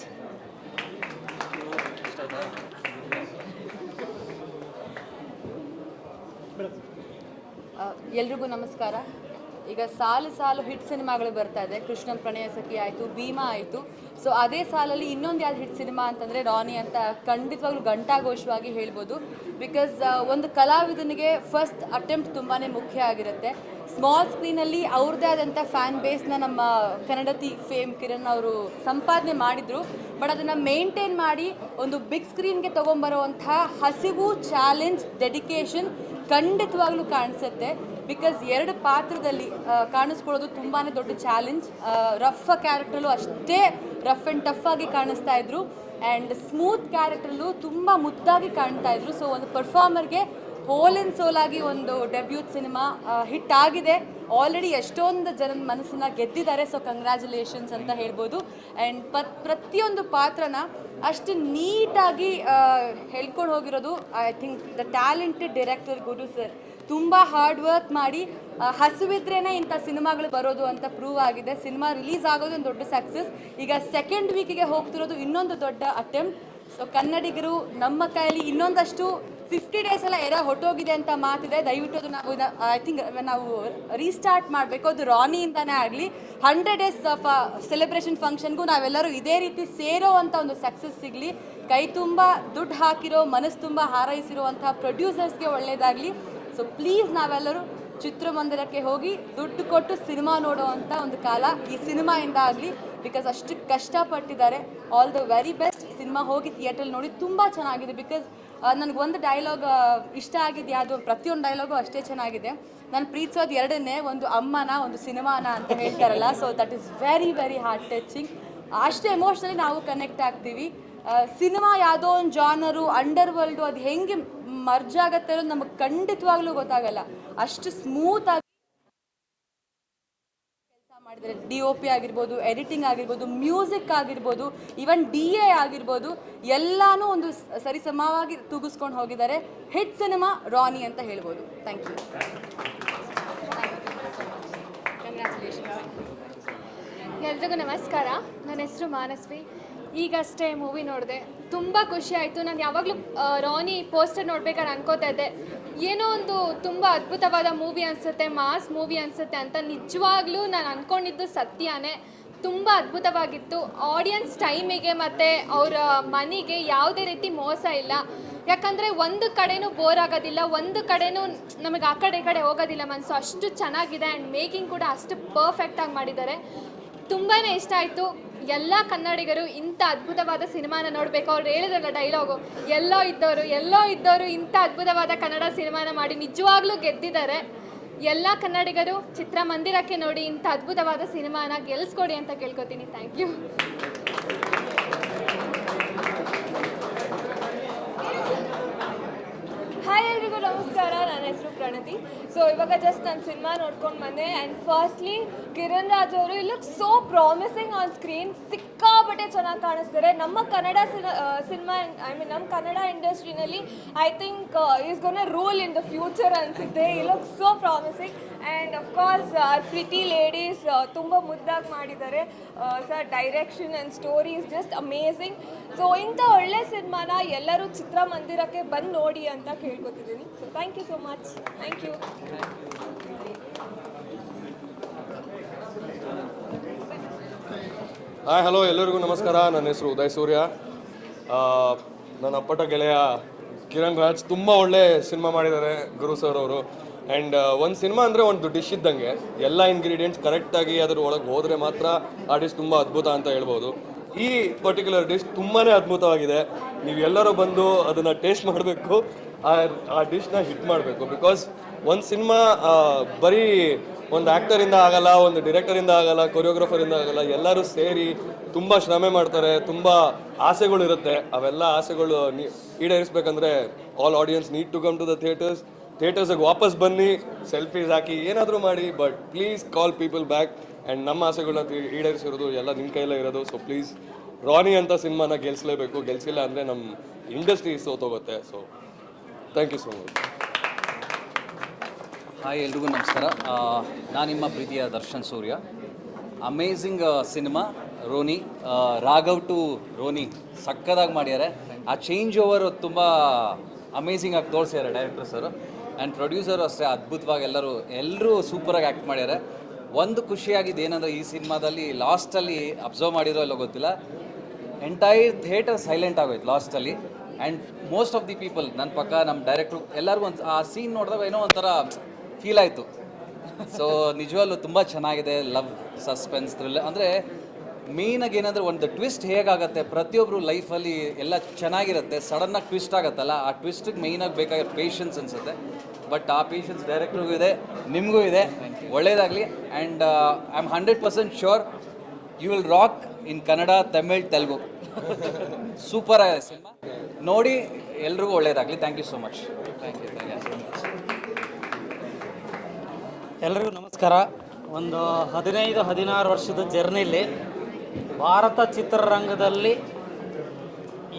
ಎಲ್ರಿಗೂ ನಮಸ್ಕಾರ. ಈಗ ಸಾಲು ಹಿಟ್ ಸಿನಿಮಾಗಳು ಬರ್ತಾ ಇದೆ. ಕೃಷ್ಣ ಪ್ರಣಯ ಸಖಿ ಆಯಿತು, ಭೀಮಾ ಆಯಿತು. ಸೊ ಅದೇ ಸಾಲಲ್ಲಿ ಇನ್ನೊಂದು ಯಾವ್ದು ಹಿಟ್ ಸಿನಿಮಾ ಅಂತಂದರೆ ರಾಣಿ ಅಂತ ಖಂಡಿತವಾಗ್ಲೂ ಘಂಟಾಘೋಷವಾಗಿ ಹೇಳ್ಬೋದು. ಬಿಕಾಸ್ ಒಂದು ಕಲಾವಿದನಿಗೆ ಫಸ್ಟ್ ಅಟೆಂಪ್ಟ್ ತುಂಬಾ ಮುಖ್ಯ ಆಗಿರುತ್ತೆ. ಸ್ಮಾಲ್ ಸ್ಕ್ರೀನಲ್ಲಿ ಅವ್ರದ್ದೇ ಆದಂಥ ಫ್ಯಾನ್ ಬೇಸ್ನ ನಮ್ಮ ಕನ್ನಡತಿ ಫೇಮ್ ಕಿರಣ್ ಅವರು ಸಂಪಾದನೆ ಮಾಡಿದರು. ಬಟ್ ಅದನ್ನು ಮೇಂಟೈನ್ ಮಾಡಿ ಒಂದು ಬಿಗ್ ಸ್ಕ್ರೀನ್ಗೆ ತೊಗೊಂಬರೋವಂಥ ಹಸಿವು, ಚಾಲೆಂಜ್, ಡೆಡಿಕೇಶನ್ ಖಂಡಿತವಾಗ್ಲೂ ಕಾಣಿಸುತ್ತೆ. ಬಿಕಾಸ್ 2 ಪಾತ್ರದಲ್ಲಿ ಕಾಣಿಸ್ಕೊಳ್ಳೋದು ತುಂಬಾ ದೊಡ್ಡ ಚಾಲೆಂಜ್. ರಫ್ ಕ್ಯಾರೆಕ್ಟ್ರಲ್ಲೂ ಅಷ್ಟೇ ರಫ್ ಆ್ಯಂಡ್ ಟಫ್ ಆಗಿ ಕಾಣಿಸ್ತಾ ಇದ್ರು, ಆ್ಯಂಡ್ ಸ್ಮೂತ್ ಕ್ಯಾರೆಕ್ಟ್ರಲ್ಲೂ ತುಂಬ ಮುದ್ದಾಗಿ ಕಾಣ್ತಾ ಇದ್ರು. ಸೊ ಒಂದು ಪರ್ಫಾರ್ಮರ್ಗೆ ಹೋಲ್ ಆ್ಯಂಡ್ ಸೋಲ್ ಆಗಿ ಒಂದು ಡೆಬ್ಯೂಟ್ ಸಿನಿಮಾ ಹಿಟ್ ಆಗಿದೆ. ಆಲ್ರೆಡಿ ಎಷ್ಟೊಂದು ಜನದ ಮನಸ್ಸನ್ನ ಗೆದ್ದಿದ್ದಾರೆ. ಸೊ ಕಂಗ್ರ್ಯಾಚುಲೇಷನ್ಸ್ ಅಂತ ಹೇಳ್ಬೋದು. ಆ್ಯಂಡ್ ಪ್ರತಿಯೊಂದು ಪಾತ್ರನ ಅಷ್ಟು ನೀಟಾಗಿ ಹೇಳ್ಕೊಂಡು ಹೋಗಿರೋದು I think the talented director Guru sir. ತುಂಬ ಹಾರ್ಡ್ ವರ್ಕ್ ಮಾಡಿ ಹಸಿವಿದ್ರೇ ಇಂಥ ಸಿನಿಮಾಗಳು ಬರೋದು ಅಂತ ಪ್ರೂವ್ ಆಗಿದೆ. ಸಿನಿಮಾ ರಿಲೀಸ್ ಆಗೋದು ಒಂದು ದೊಡ್ಡ ಸಕ್ಸಸ್. ಈಗ ಸೆಕೆಂಡ್ ವೀಕಿಗೆ ಹೋಗ್ತಿರೋದು ಇನ್ನೊಂದು ದೊಡ್ಡ ಅಟೆಂಪ್ಟ್. ಸೊ ಕನ್ನಡಿಗರು ನಮ್ಮ ಕೈಯಲ್ಲಿ ಇನ್ನೊಂದಷ್ಟು 50 ಡೇಸ್ ಎಲ್ಲ ಹೊಟ್ಟೋಗಿದೆ ಅಂತ ಮಾತಿದೆ. ದಯವಿಟ್ಟು ಅದು ನಾವು ಐ ಥಿಂಕ್ ನಾವು ರೀಸ್ಟಾರ್ಟ್ ಮಾಡಬೇಕು. ಅದು ರಾನಿಯಿಂದನೇ ಆಗಲಿ 100 ಡೇಸ್ ಸೆಲೆಬ್ರೇಷನ್ ಫಂಕ್ಷನ್ಗೂ ನಾವೆಲ್ಲರೂ ಇದೇ ರೀತಿ ಸೇರೋ ಅಂಥ ಒಂದು ಸಕ್ಸಸ್ ಸಿಗಲಿ. ಕೈ ತುಂಬ ದುಡ್ಡು ಹಾಕಿರೋ, ಮನಸ್ಸು ತುಂಬ ಹಾರೈಸಿರುವಂಥ ಪ್ರೊಡ್ಯೂಸರ್ಸ್ಗೆ ಒಳ್ಳೆಯದಾಗಲಿ. ಸೊ ಪ್ಲೀಸ್ ನಾವೆಲ್ಲರೂ ಚಿತ್ರಮಂದಿರಕ್ಕೆ ಹೋಗಿ ದುಡ್ಡು ಕೊಟ್ಟು ಸಿನಿಮಾ ನೋಡೋವಂಥ ಒಂದು ಕಾಲ ಈ ಸಿನಿಮಾಯಿಂದ ಆಗಲಿ. ಬಿಕಾಸ್ ಅಷ್ಟು ಕಷ್ಟಪಟ್ಟಿದ್ದಾರೆ. All the very best. Cinema ಹೋಗಿ ಥಿಯೇಟ್ರಲ್ಲಿ ನೋಡಿ ತುಂಬ ಚೆನ್ನಾಗಿದೆ. ಬಿಕಾಸ್ ನನಗೊಂದು ಡೈಲಾಗ್ ಇಷ್ಟ ಆಗಿದೆ. ಯಾವುದು ಪ್ರತಿಯೊಂದು ಡೈಲಾಗು ಅಷ್ಟೇ ಚೆನ್ನಾಗಿದೆ. ನಾನು ಪ್ರೀತಿಸೋದು ಎರಡನ್ನೇ, ಒಂದು ಅಮ್ಮನ, ಒಂದು ಸಿನಿಮಾನ ಅಂತ ಹೇಳ್ತಾರಲ್ಲ. So that is very very heart touching. ಅಷ್ಟು ಎಮೋಷ್ನಲಿ ನಾವು ಕನೆಕ್ಟ್ ಆಗ್ತೀವಿ. ಸಿನಿಮಾ ಯಾವುದೋ ಒಂದು ಜಾನರು, ಅಂಡರ್ ವರ್ಲ್ಡು ಅದು ಹೆಂಗೆ ಮರ್ಜ್ ಆಗುತ್ತೆ ಅನ್ನೋದು ನಮಗೆ ಖಂಡಿತವಾಗ್ಲೂ ಗೊತ್ತಾಗಲ್ಲ. ಅಷ್ಟು ಸ್ಮೂತಾಗಿ ಕೆಲಸ ಮಾಡಿದರೆ, DOP ಆಗಿರ್ಬೋದು, ಎಡಿಟಿಂಗ್ ಆಗಿರ್ಬೋದು, ಮ್ಯೂಸಿಕ್ ಆಗಿರ್ಬೋದು, ಈವನ್ DA ಆಗಿರ್ಬೋದು, ಎಲ್ಲನೂ ಒಂದು ಸರಿಸಮವಾಗಿ ತೂಗಿಸ್ಕೊಂಡು ಹೋಗಿದ್ದಾರೆ. ಹಿಟ್ ಸಿನಿಮಾ ರಾನಿ ಅಂತ ಹೇಳ್ಬೋದು. Thank you. ಎಲ್ರಿಗೂ ನಮಸ್ಕಾರ. ನನ್ನ ಹೆಸರು ಮಾನಸ್ವಿ. ಈಗಷ್ಟೇ ಮೂವಿ ನೋಡಿದೆ, ತುಂಬ ಖುಷಿ ಆಯಿತು. ನಾನು ಯಾವಾಗಲೂ ರಾನಿ ಪೋಸ್ಟರ್ ನೋಡ್ಬೇಕಾದ್ರೆ ಅನ್ಕೋತಾ ಇದ್ದೆ, ಏನೋ ಒಂದು ತುಂಬ ಅದ್ಭುತವಾದ ಮೂವಿ ಅನಿಸುತ್ತೆ, ಮಾಸ್ ಮೂವಿ ಅನಿಸುತ್ತೆ ಅಂತ. ನಿಜವಾಗ್ಲೂ ನಾನು ಅಂದ್ಕೊಂಡಿದ್ದು ಸತ್ಯನೇ. ತುಂಬ ಅದ್ಭುತವಾಗಿತ್ತು. ಆಡಿಯನ್ಸ್ ಟೈಮಿಗೆ ಮತ್ತು ಅವರ ಮನಿಗೆ ಯಾವುದೇ ರೀತಿ ಮೋಸ ಇಲ್ಲ. ಯಾಕಂದರೆ ಒಂದು ಕಡೆನೂ ಬೋರ್ ಆಗೋದಿಲ್ಲ, ಒಂದು ಕಡೆನೂ ನಮಗೆ ಆ ಕಡೆ ಈ ಕಡೆ ಹೋಗೋದಿಲ್ಲ ಮನಸ್ಸು. ಅಷ್ಟು ಚೆನ್ನಾಗಿದೆ. ಆ್ಯಂಡ್ ಮೇಕಿಂಗ್ ಕೂಡ ಅಷ್ಟು ಪರ್ಫೆಕ್ಟಾಗಿ ಮಾಡಿದ್ದಾರೆ. ತುಂಬಾ ಇಷ್ಟ ಆಯಿತು. ಎಲ್ಲ ಕನ್ನಡಿಗರು ಇಂಥ ಅದ್ಭುತವಾದ ಸಿನಿಮಾನ ನೋಡಬೇಕು. ಅವ್ರು ಹೇಳಿದ್ರಲ್ಲ ಡೈಲಾಗು, ಎಲ್ಲೋ ಇದ್ದವರು ಇಂಥ ಅದ್ಭುತವಾದ ಕನ್ನಡ ಸಿನಿಮಾನ ಮಾಡಿ ನಿಜವಾಗ್ಲೂ ಗೆದ್ದಿದ್ದಾರೆ. ಎಲ್ಲ ಕನ್ನಡಿಗರು ಚಿತ್ರಮಂದಿರಕ್ಕೆ ನೋಡಿ ಇಂಥ ಅದ್ಭುತವಾದ ಸಿನಿಮಾನ ಗೆಲ್ಲಿಸ್ಕೊಡಿ ಅಂತ ಕೇಳ್ಕೊತೀನಿ. Thank you. ಹಾಯ್ ಎಲ್ರಿಗೂ ನಮಸ್ಕಾರ. ನನ್ನ ಹೆಸರು ಪ್ರಣತಿ. ಸೊ ಇವಾಗ ಜಸ್ಟ್ ನಾನು ಸಿನಿಮಾ ನೋಡ್ಕೊಂಡು ಬಂದೆ. ಆ್ಯಂಡ್ ಫಸ್ಟ್ಲಿ ಕಿರಣ್ ರಾಜ್ ಅವರು look so promising on screen. ಸಿಕ್ಕಾಪಟ್ಟೆ ಚೆನ್ನಾಗಿ ಕಾಣಿಸ್ತಾರೆ. ನಮ್ಮ ಕನ್ನಡ ಸಿನಿಮಾ ನಮ್ಮ ಕನ್ನಡ ಇಂಡಸ್ಟ್ರಿನಲ್ಲಿ I think is gonna rule in the future ಅನಿಸುತ್ತೆ. ಈ look so promising. And of course pretty ladies ತುಂಬ ಮುದ್ದಾಗಿ ಮಾಡಿದ್ದಾರೆ. Sir direction and story is just amazing. So ಇಂಥ ಒಳ್ಳೆ ಸಿನಿಮಾನ ಎಲ್ಲರೂ ಚಿತ್ರಮಂದಿರಕ್ಕೆ ಬಂದು ನೋಡಿ ಅಂತ ಕೇಳ್ಕೊತಿದ್ದೀನಿ. So thank you so much. Thank you. Hi hello ಎಲ್ಲರಿಗೂ ನಮಸ್ಕಾರ. ನನ್ನ ಹೆಸರು ಉದಯ್ ಸೂರ್ಯ. ನನ್ನ ಅಪ್ಪಟ ಗೆಳೆಯ ಕಿರಣ್ ರಾಜ್ ತುಂಬ ಒಳ್ಳೆ ಸಿನಿಮಾ ಮಾಡಿದ್ದಾರೆ ಗುರು ಸರ್ ಅವರು. ಆ್ಯಂಡ್ ಒಂದು ಸಿನಿಮಾ ಅಂದರೆ ಒಂದು ಡಿಶ್ ಇದ್ದಂಗೆ, ಎಲ್ಲ ಇಂಗ್ರೀಡಿಯೆಂಟ್ಸ್ ಕರೆಕ್ಟಾಗಿ ಅದ್ರ ಒಳಗೆ ಹೋದರೆ ಮಾತ್ರ ಆ ಡಿಶ್ ತುಂಬ ಅದ್ಭುತ ಅಂತ ಹೇಳ್ಬೋದು. ಈ ಪರ್ಟಿಕ್ಯುಲರ್ ಡಿಶ್ ತುಂಬಾ ಅದ್ಭುತವಾಗಿದೆ. ನೀವು ಎಲ್ಲರೂ ಬಂದು ಅದನ್ನು ಟೇಸ್ಟ್ ಮಾಡಬೇಕು, ಆ ಡಿಶ್ನ ಹಿಟ್ ಮಾಡಬೇಕು. ಬಿಕಾಸ್ ಒಂದು ಸಿನಿಮಾ ಬರೀ ಒಂದು ಆ್ಯಕ್ಟರಿಂದ ಆಗಲ್ಲ, ಒಂದು ಡಿರೆಕ್ಟರಿಂದ ಆಗಲ್ಲ, ಕೊರಿಯೋಗ್ರಾಫರಿಂದ ಆಗಲ್ಲ. ಎಲ್ಲರೂ ಸೇರಿ ತುಂಬ ಶ್ರಮೆ ಮಾಡ್ತಾರೆ, ತುಂಬ ಆಸೆಗಳಿರುತ್ತೆ. ಅವೆಲ್ಲ ಆಸೆಗಳು ಈಡೇರಿಸ್ಬೇಕಂದ್ರೆ all audience need to come to the ಥಿಯೇಟರ್ಸಿಗೆ ವಾಪಸ್ ಬನ್ನಿ, ಸೆಲ್ಫೀಸ್ ಹಾಕಿ, ಏನಾದರೂ ಮಾಡಿ, but please call people back. And ನಮ್ಮ ಆಸೆಗಳನ್ನ ಈಡೇರಿಸಿರೋದು ಎಲ್ಲ ನಿಮ್ಮ ಕೈಲೇ ಇರೋದು. ಸೊ ಪ್ಲೀಸ್ ರಾನಿ ಅಂತ ಸಿನಿಮಾನ ಗೆಲ್ಲಿಸಲೇಬೇಕು. ಗೆಲ್ಲಿಸಿಲ್ಲ ಅಂದರೆ ನಮ್ಮ ಇಂಡಸ್ಟ್ರಿ ಸೋತೋಗುತ್ತೆ. So thank you so much. Hi ಎಲ್ರಿಗೂ ನಮಸ್ಕಾರ. ನಾನು ನಿಮ್ಮ ಪ್ರೀತಿಯ Darshan Surya. Amazing cinema Ronny. Raghav to Ronny ಸಕ್ಕದಾಗಿ ಮಾಡ್ಯಾರೆ. ಆ ಚೇಂಜ್ ಓವರ್ ತುಂಬ ಅಮೇಝಿಂಗ್ ಆಗಿ ತೋರಿಸಿದ್ದಾರೆ ಡೈರೆಕ್ಟರ್ ಸರು. ಆ್ಯಂಡ್ ಪ್ರೊಡ್ಯೂಸರು ಅಷ್ಟೇ ಅದ್ಭುತವಾಗಿ ಎಲ್ಲರೂ ಸೂಪರಾಗಿ ಆ್ಯಕ್ಟ್ ಮಾಡ್ಯಾರೆ. ಒಂದು ಖುಷಿಯಾಗಿದ್ದು ಏನಂದರೆ ಈ ಸಿನಿಮಾದಲ್ಲಿ ಲಾಸ್ಟಲ್ಲಿ ಅಬ್ಸರ್ವ್ ಮಾಡಿರೋ ಎಲ್ಲೋ ಗೊತ್ತಿಲ್ಲ, ಎಂಟೈರ್ ಥಿಯೇಟರ್ ಸೈಲೆಂಟ್ ಆಗೋಯ್ತು ಲಾಸ್ಟಲ್ಲಿ. And most of the people ನನ್ನ ಪಕ್ಕ ನಮ್ಮ ಡೈರೆಕ್ಟ್ರು ಎಲ್ಲರಿಗೂ ಒಂದು ಆ ಸೀನ್ ನೋಡಿದಾಗ ಏನೋ ಒಂಥರ ಫೀಲ್ ಆಯಿತು. ಸೊ ನಿಜವಲ್ಲೂ ತುಂಬ ಚೆನ್ನಾಗಿದೆ. Love, suspense, thriller. ಅಂದರೆ ಮೇಯ್ನಾಗಿ ಏನಂದರೆ ಒಂದು ಟ್ವಿಸ್ಟ್ ಹೇಗಾಗುತ್ತೆ, ಪ್ರತಿಯೊಬ್ಬರು ಲೈಫಲ್ಲಿ ಎಲ್ಲ ಚೆನ್ನಾಗಿರುತ್ತೆ, ಸಡನ್ನಾಗಿ ಟ್ವಿಸ್ಟ್ ಆಗುತ್ತಲ್ಲ, ಆ ಟ್ವಿಸ್ಟಿಗೆ ಮೇಯ್ನಾಗಿ ಬೇಕಾಗಿರೋ ಪೇಷನ್ಸ್ ಅನಿಸುತ್ತೆ. ಬಟ್ ಆ ಪೇಷನ್ಸ್ ಡೈರೆಕ್ಟ್ರಿಗೂ ಇದೆ, ನಿಮಗೂ ಇದೆ. ಒಳ್ಳೆಯದಾಗಲಿ. And I am 100% sure you will rock in Kannada, Tamil, Telugu. Super ಆಗಿದೆ ಸಿನಿಮಾ, ನೋಡಿ ಎಲ್ರಿಗೂ ಒಳ್ಳೆಯದಾಗಲಿ. Thank you so much. Thank you so much. ಎಲ್ರಿಗೂ ನಮಸ್ಕಾರ. ಒಂದು 15-16 ವರ್ಷದ ಜರ್ನಿಲಿ ಭಾರತ ಚಿತ್ರರಂಗದಲ್ಲಿ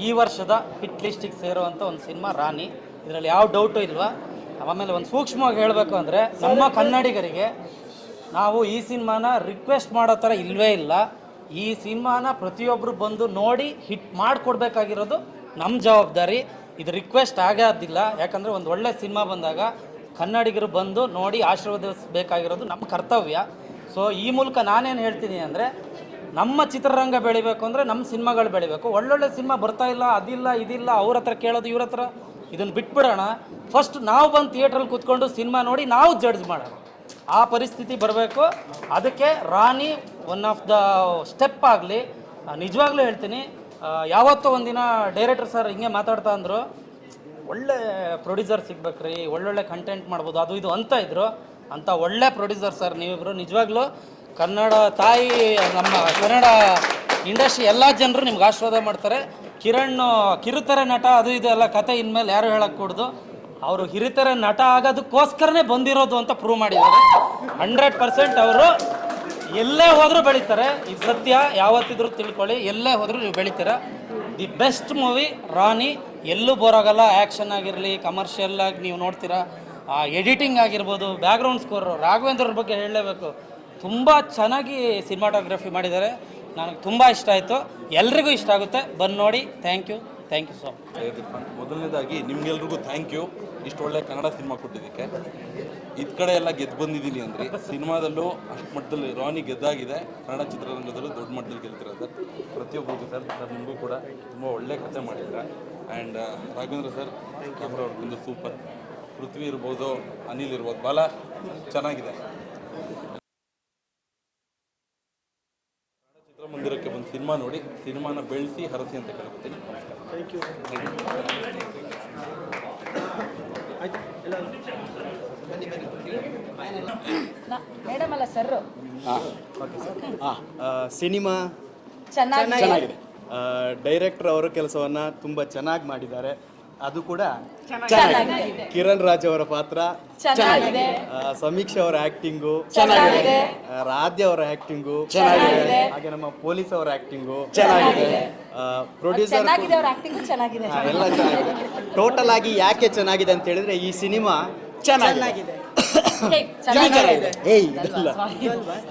ಈ ವರ್ಷದ ಹಿಟ್ ಲಿಸ್ಟಿಗೆ ಸೇರುವಂಥ ಒಂದು ಸಿನಿಮಾ ರಾಣಿ. ಇದರಲ್ಲಿ ಯಾವ ಡೌಟು ಇಲ್ವಾ. ಆಮೇಲೆ ಒಂದು ಸೂಕ್ಷ್ಮವಾಗಿ ಹೇಳಬೇಕು ಅಂದರೆ ನಮ್ಮ ಕನ್ನಡಿಗರಿಗೆ ನಾವು ಈ ಸಿನಿಮಾನ ರಿಕ್ವೆಸ್ಟ್ ಮಾಡೋ ಥರ ಇಲ್ಲವೇ ಇಲ್ಲ. ಈ ಸಿನಿಮಾನ ಪ್ರತಿಯೊಬ್ಬರು ಬಂದು ನೋಡಿ ಹಿಟ್ ಮಾಡಿಕೊಡ್ಬೇಕಾಗಿರೋದು ನಮ್ಮ ಜವಾಬ್ದಾರಿ. ಇದು ರಿಕ್ವೆಸ್ಟ್ ಆಗೇ ಆದಿಲ್ಲ. ಯಾಕಂದರೆ ಒಂದು ಒಳ್ಳೆ ಸಿನಿಮಾ ಬಂದಾಗ ಕನ್ನಡಿಗರು ಬಂದು ನೋಡಿ ಆಶೀರ್ವದಿಸಬೇಕಾಗಿರೋದು ನಮ್ಮ ಕರ್ತವ್ಯ. ಸೊ ಈ ಮೂಲಕ ನಾನೇನು ಹೇಳ್ತೀನಿ ಅಂದರೆ, ನಮ್ಮ ಚಿತ್ರರಂಗ ಬೆಳಿಬೇಕು ಅಂದರೆ ನಮ್ಮ ಸಿನಿಮಾಗಳು ಬೆಳಿಬೇಕು. ಒಳ್ಳೊಳ್ಳೆ ಸಿನಿಮಾ ಬರ್ತಾ ಇಲ್ಲ, ಅದಿಲ್ಲ ಇದಿಲ್ಲ, ಅವ್ರ ಹತ್ರ ಕೇಳೋದು ಇವ್ರ ಹತ್ರ, ಇದನ್ನು ಬಿಟ್ಬಿಡೋಣ. ಫಸ್ಟ್ ನಾವು ಬಂದು ಥಿಯೇಟ್ರಲ್ಲಿ ಕೂತ್ಕೊಂಡು ಸಿನಿಮಾ ನೋಡಿ ನಾವು ಜಡ್ಜ್ ಮಾಡೋಣ. ಆ ಪರಿಸ್ಥಿತಿ ಬರಬೇಕು. ಅದಕ್ಕೆ ರಾಣಿ ಒನ್ ಆಫ್ ದ ಸ್ಟೆಪ್ ಆಗಲಿ. ನಿಜವಾಗ್ಲೂ ಹೇಳ್ತೀನಿ, ಯಾವತ್ತೋ ಒಂದಿನ ಡೈರೆಕ್ಟರ್ ಸರ್ ಹಿಂಗೆ ಮಾತಾಡ್ತಾ ಅಂದರು, ಒಳ್ಳೆ ಪ್ರೊಡ್ಯೂಸರ್ ಸಿಗ್ಬೇಕ್ರಿ, ಒಳ್ಳೊಳ್ಳೆ ಕಂಟೆಂಟ್ ಮಾಡ್ಬೋದು, ಅದು ಇದು ಅಂತ ಇದ್ರು. ಅಂಥ ಒಳ್ಳೆ ಪ್ರೊಡ್ಯೂಸರ್ ಸರ್ ನೀವಿಬ್ಬರು. ನಿಜವಾಗ್ಲೂ ಕನ್ನಡ ತಾಯಿ, ನಮ್ಮ ಕನ್ನಡ ಇಂಡಸ್ಟ್ರಿ ಎಲ್ಲ ಜನರು ನಿಮ್ಗೆ ಆಶೀರ್ವಾದ ಮಾಡ್ತಾರೆ. ಕಿರಣ್ ಕಿರುತೆರೆ ನಟ ಅದು ಇದು ಎಲ್ಲ ಕತೆ ಇನ್ಮೇಲೆ ಯಾರು ಹೇಳಕ್ಕೆ ಕೂಡ್ದು, ಅವರು ಹಿರಿತೆರೆ ನಟ ಆಗೋದಕ್ಕೋಸ್ಕರನೇ ಬಂದಿರೋದು ಅಂತ ಪ್ರೂವ್ ಮಾಡಿದ್ದಾರೆ. 100% ಅವರು ಎಲ್ಲೇ ಹೋದರೂ ಬೆಳೀತಾರೆ. ಇದು ಸತ್ಯ, ಯಾವತ್ತಿದ್ರೂ ತಿಳ್ಕೊಳ್ಳಿ. ಎಲ್ಲೇ ಹೋದರೂ ನೀವು ಬೆಳಿತೀರ. ದಿ ಬೆಸ್ಟ್ ಮೂವಿ ರಾಣಿ. ಎಲ್ಲೂ ಬೋರಾಗಲ್ಲ. ಆ್ಯಕ್ಷನ್ ಆಗಿರಲಿ, ಕಮರ್ಷಿಯಲ್ ಆಗಿ ನೀವು ನೋಡ್ತೀರಾ. ಎಡಿಟಿಂಗ್ ಆಗಿರ್ಬೋದು, ಬ್ಯಾಕ್ಗ್ರೌಂಡ್ ಸ್ಕೋರ್, ರಾಘವೇಂದ್ರರ ಬಗ್ಗೆ ಹೇಳಲೇಬೇಕು. ತುಂಬ ಚೆನ್ನಾಗಿ ಸಿನಿಮಾಟೋಗ್ರಫಿ ಮಾಡಿದ್ದಾರೆ. ನನಗೆ ತುಂಬ ಇಷ್ಟ ಆಯಿತು. ಎಲ್ರಿಗೂ ಇಷ್ಟ ಆಗುತ್ತೆ, ಬಂದು ನೋಡಿ. Thank you so much. ಮೊದಲನೇದಾಗಿ ನಿಮ್ಗೆಲ್ರಿಗೂ ಥ್ಯಾಂಕ್ ಯು, ಇಷ್ಟು ಒಳ್ಳೆ ಕನ್ನಡ ಸಿನಿಮಾ ಕೊಟ್ಟಿದ್ದಕ್ಕೆ. ಇದ್ ಕಡೆ ಎಲ್ಲ ಗೆದ್ದು ಬಂದಿದ್ದೀನಿ ಅಂದರೆ ಸಿನಿಮಾದಲ್ಲೂ ಅಷ್ಟು ಮಟ್ಟದಲ್ಲಿ ರಾಣಿ ಗೆದ್ದಾಗಿದೆ. ಕನ್ನಡ ಚಿತ್ರರಂಗದಲ್ಲೂ ದೊಡ್ಡ ಮಟ್ಟದಲ್ಲಿ ಗೆಲ್ತಿರೋದು ಪ್ರತಿಯೊಬ್ಬರಿಗೂ. ಸರ್ ನಿಮಗೂ ಕೂಡ ತುಂಬ ಒಳ್ಳೆ ಕಥೆ ಮಾಡಿದ್ದಾರೆ. ಆ್ಯಂಡ್ ರಾಘವೇಂದ್ರ ಸರ್ ಕ್ಯಾಮ್ರಾ ಅವ್ರಿಗೊಂದು ಸೂಪರ್. ಪೃಥ್ವಿ ಇರ್ಬೋದು, ಅನಿಲ್ ಇರ್ಬೋದು, ಭಾಳ ಚೆನ್ನಾಗಿದೆ. ಚಿತ್ರಮಂದಿರಕ್ಕೆ ಒಂದು ಸಿನಿಮಾ ನೋಡಿ, ಸಿನಿಮಾನ ಬೆಳೆಸಿ ಹರಸಿ ಅಂತ ಕೇಳ್ಕೊತೀನಿ. ನಮಸ್ಕಾರ. Thank you. ಮೇಡಮ್ ಅಲ್ಲ ಸರ್. ಸಿನಿಮಾ ಚೆನ್ನಾಗಿದೆ. ಡೈರೆಕ್ಟರ್ ಅವರ ಕೆಲಸವನ್ನು ತುಂಬ ಚೆನ್ನಾಗಿ ಮಾಡಿದ್ದಾರೆ. ಅದು ಕೂಡ ಚೆನ್ನಾಗಿದೆ. ಕಿರಣ್ ರಾಜ್ ಅವರ ಪಾತ್ರ ಚೆನ್ನಾಗಿದೆ. ಸಮೀಕ್ಷಾ ಅವರ ಆಕ್ಟಿಂಗು ಚೆನ್ನಾಗಿದೆ. ರಾಧ್ಯ ಅವರ ಆಕ್ಟಿಂಗು ಚೆನ್ನಾಗಿದೆ. ಹಾಗೆ ನಮ್ಮ ಪೊಲೀಸ್ ಅವರ ಆಕ್ಟಿಂಗು ಚೆನ್ನಾಗಿದೆ. ಪ್ರೊಡ್ಯೂಸರ್ ಅವ್ರ ಆಕ್ಟಿಂಗ್ ಚೆನ್ನಾಗಿದೆ. ಎಲ್ಲ ಚೆನ್ನಾಗಿದೆ. ಟೋಟಲ್ ಆಗಿ ಯಾಕೆ ಚೆನ್ನಾಗಿದೆ ಅಂತ ಹೇಳಿದ್ರೆ ಈ ಸಿನಿಮಾ ಚೆನ್ನಾಗಿದೆ.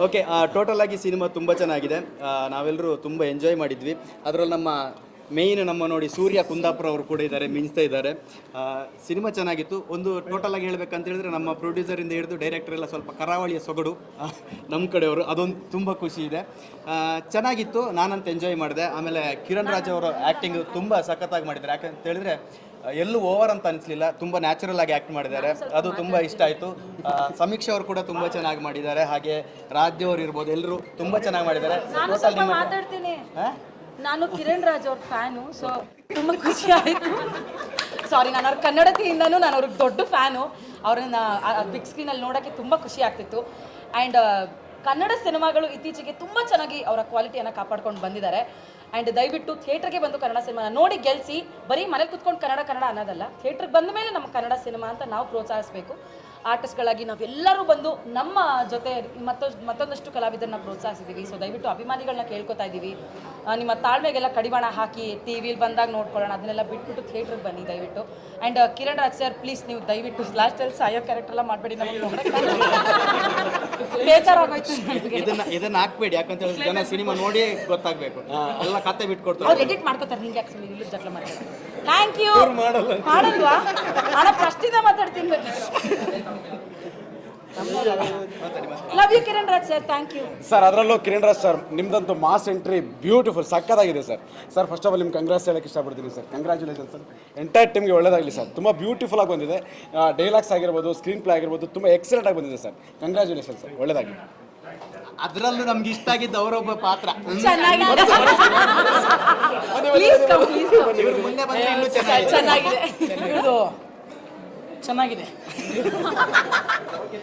ಓಕೆ, ಟೋಟಲ್ ಆಗಿ ಸಿನಿಮಾ ತುಂಬ ಚೆನ್ನಾಗಿದೆ. ನಾವೆಲ್ಲರೂ ತುಂಬ ಎಂಜಾಯ್ ಮಾಡಿದ್ವಿ. ಅದರಲ್ಲಿ ನಮ್ಮ ಮೇಯ್ನ್ ನಮ್ಮ ನೋಡಿ ಸೂರ್ಯ ಕುಂದಾಪುರ ಅವರು ಕೂಡ ಇದ್ದಾರೆ, ಮಿಂಚ್ತಾ ಇದ್ದಾರೆ. ಸಿನಿಮಾ ಚೆನ್ನಾಗಿತ್ತು. ಒಂದು ಟೋಟಲ್ ಆಗಿ ಹೇಳ್ಬೇಕಂತ ಹೇಳಿದ್ರೆ ನಮ್ಮ ಪ್ರೊಡ್ಯೂಸರಿಂದ ಹಿಡಿದು ಡೈರೆಕ್ಟರ್ ಎಲ್ಲ ಸ್ವಲ್ಪ ಕರಾವಳಿಯ ಸೊಗಡು ನಮ್ಮ ಕಡೆಯವರು, ಅದೊಂದು ತುಂಬ ಖುಷಿ ಇದೆ. ಚೆನ್ನಾಗಿತ್ತು, ನಾನಂತ ಎಂಜಾಯ್ ಮಾಡಿದೆ. ಆಮೇಲೆ ಕಿರಣ್ ರಾಜ್ ಅವರು ಆ್ಯಕ್ಟಿಂಗ್ ತುಂಬ ಸಖತ್ತಾಗಿ ಮಾಡಿದ್ದಾರೆ. ಯಾಕಂತ ಹೇಳಿದ್ರೆ ಎಲ್ಲೂ ಓವರ್ ಅಂತ ಅನಿಸ್ಲಿಲ್ಲ, ತುಂಬ ನ್ಯಾಚುರಲ್ ಆಗಿ ಆ್ಯಕ್ಟ್ ಮಾಡಿದ್ದಾರೆ. ಅದು ತುಂಬ ಇಷ್ಟ ಆಯಿತು. ಸಮೀಕ್ಷಾ ಅವರು ಕೂಡ ತುಂಬ ಚೆನ್ನಾಗಿ ಮಾಡಿದ್ದಾರೆ. ಹಾಗೆ ರಾಜ್ಯ ಅವರು ಇರ್ಬೋದು, ಎಲ್ಲರೂ ತುಂಬ ಚೆನ್ನಾಗಿ ಮಾಡಿದ್ದಾರೆ. ಮಾತಾಡ್ತೀನಿ. ನಾನು ಕಿರಣ್ ರಾಜ್ ಅವ್ರ ಫ್ಯಾನು, ಸೊ ತುಂಬ ಖುಷಿ ಆಯಿತು. ಸಾರಿ, ನಾನು ಅವ್ರ ಕನ್ನಡತಿಯಿಂದನೂ ನಾನು ಅವ್ರಿಗೆ ದೊಡ್ಡ ಫ್ಯಾನು. ಅವ್ರನ್ನ ಬಿಗ್ ಸ್ಕ್ರೀನಲ್ಲಿ ನೋಡೋಕ್ಕೆ ತುಂಬ ಖುಷಿ ಆಗ್ತಿತ್ತು. ಆ್ಯಂಡ್ ಕನ್ನಡ ಸಿನಿಮಾಗಳು ಇತ್ತೀಚೆಗೆ ತುಂಬ ಚೆನ್ನಾಗಿ ಅವರ ಕ್ವಾಲಿಟಿಯನ್ನು ಕಾಪಾಡ್ಕೊಂಡು ಬಂದಿದ್ದಾರೆ. ಆ್ಯಂಡ್ ದಯವಿಟ್ಟು ಥಿಯೇಟ್ರಿಗೆ ಬಂದು ಕನ್ನಡ ಸಿನಿಮಾ ನೋಡಿ ಗೆಲ್ಲಿಸಿ. ಬರೀ ಮನೇಲಿ ಕುತ್ಕೊಂಡು ಕನ್ನಡ ಅನ್ನೋದಲ್ಲ, ಥಿಯೇಟ್ರಿಗೆ ಬಂದ ಮೇಲೆ ನಮ್ಮ ಕನ್ನಡ ಸಿನಿಮಾ ಅಂತ ನಾವು ಪ್ರೋತ್ಸಾಹಿಸಬೇಕು. ಆರ್ಟಿಸ್ಟ್ಗಳಾಗಿ ನಾವೆಲ್ಲರೂ ಬಂದು ನಮ್ಮ ಜೊತೆ ಮತ್ತೊಂದಷ್ಟು ಕಲಾವಿದರನ್ನ ಪ್ರೋತ್ಸಾಹಿಸಿದ್ದೀವಿ. ಸೊ ದಯವಿಟ್ಟು ಅಭಿಮಾನಿಗಳನ್ನ ಕೇಳ್ಕೊತಾ ಇದ್ದೀವಿ, ನಿಮ್ಮ ತಾಳ್ಮೆಗೆಲ್ಲ ಕಡಿವಾಣ ಹಾಕಿ ಟಿ ವಿಲಿ ಬಂದಾಗ ನೋಡ್ಕೊಳ್ಳೋಣ, ಅದನ್ನೆಲ್ಲ ಬಿಟ್ಬಿಟ್ಟು ಥಿಯೇಟ್ರಿಗೆ ಬನ್ನಿ ದಯವಿಟ್ಟು. And Kiran Raj sir, please ನೀವು ದಯವಿಟ್ಟು ಲಾಸ್ಟಲ್ಲಿ ಸಾಯೋ ಕ್ಯಾರೆಕ್ಟರ್ ಎಲ್ಲ ಮಾಡಬೇಡಿ, ನಮಗೆ ಬೇಜಾರಾಗೋಯ್ತು. ಇದನ್ನ ಹಾಕ್ಬೇಡಿ, ಯಾಕಂತ ಹೇಳಿದ್ರೆ ಜನ ಸಿನಿಮಾ ನೋಡಿ ಗೊತ್ತಾಗಬೇಕು. ಎಲ್ಲ ಕತೆ ಬಿಟ್ಕೊಡ್ತಾರೆ, ಅವ್ರು ಎಡಿಟ್ ಮಾಡ್ಕೋತಾರೆ. ನಿಮ್ಗೆ ಯಾಕೆ ಇಲ್ಲಿ ಜಗಳ ಮಾಡ್ತಾರೆ? Thank you. ಮಾಡಲ್ವಾ? ನಾನು ಫಸ್ಟಿಂದ ಮಾತಾಡ್ತೀನಿ. Love you Kiran Raj sir, thank you sir. ಅದರಲ್ಲೂ ಕಿರಣ್ ರಾಜ್ ಸರ್, ನಿಮ್ದಂತೂ ಮಾಸ್ ಎಂಟ್ರಿ ಬ್ಯೂಟಿಫುಲ್, ಸಕ್ಕತ್ತಾಗಿದೆ sir. Sir first of all ನಿಮ್ಗೆ ಕಂಗ್ರಾಟ್ಸ್ ಹೇಳಕ್ಕೆ ಇಷ್ಟಪಡ್ತೀನಿ ಸರ್. Congratulation sir. ಎಂಟೈರ್ ಟೀಮ್ಗೆ ಒಳ್ಳೇದಾಗಲಿ ಸರ್. ತುಂಬ ಬ್ಯೂಟಿಫುಲ್ ಆಗಿ ಬಂದಿದೆ. ಡೈಲಾಗ್ಸ್ ಆಗಿರ್ಬೋದು, ಸ್ಕ್ರೀನ್ ಪ್ಲೇ ಆಗಿರ್ಬೋದು, ತುಂಬ ಎಕ್ಸಲೆಂಟ್ ಆಗಿ ಬಂದಿದೆ ಸರ್. ಕಂಗ್ರ್ಯಾಚುಲೇಷನ್ ಸರ್, ಒಳ್ಳೇದಾಗಲಿ. ಅದರಲ್ಲೂ ನಮ್ಗೆ ಇಷ್ಟ ಆಗಿದ್ದ ಅವರೊಬ್ಬ ಪಾತ್ರ ಚೆನ್ನಾಗಿದೆ. ಚೆನ್ನಾಗಿದೆ.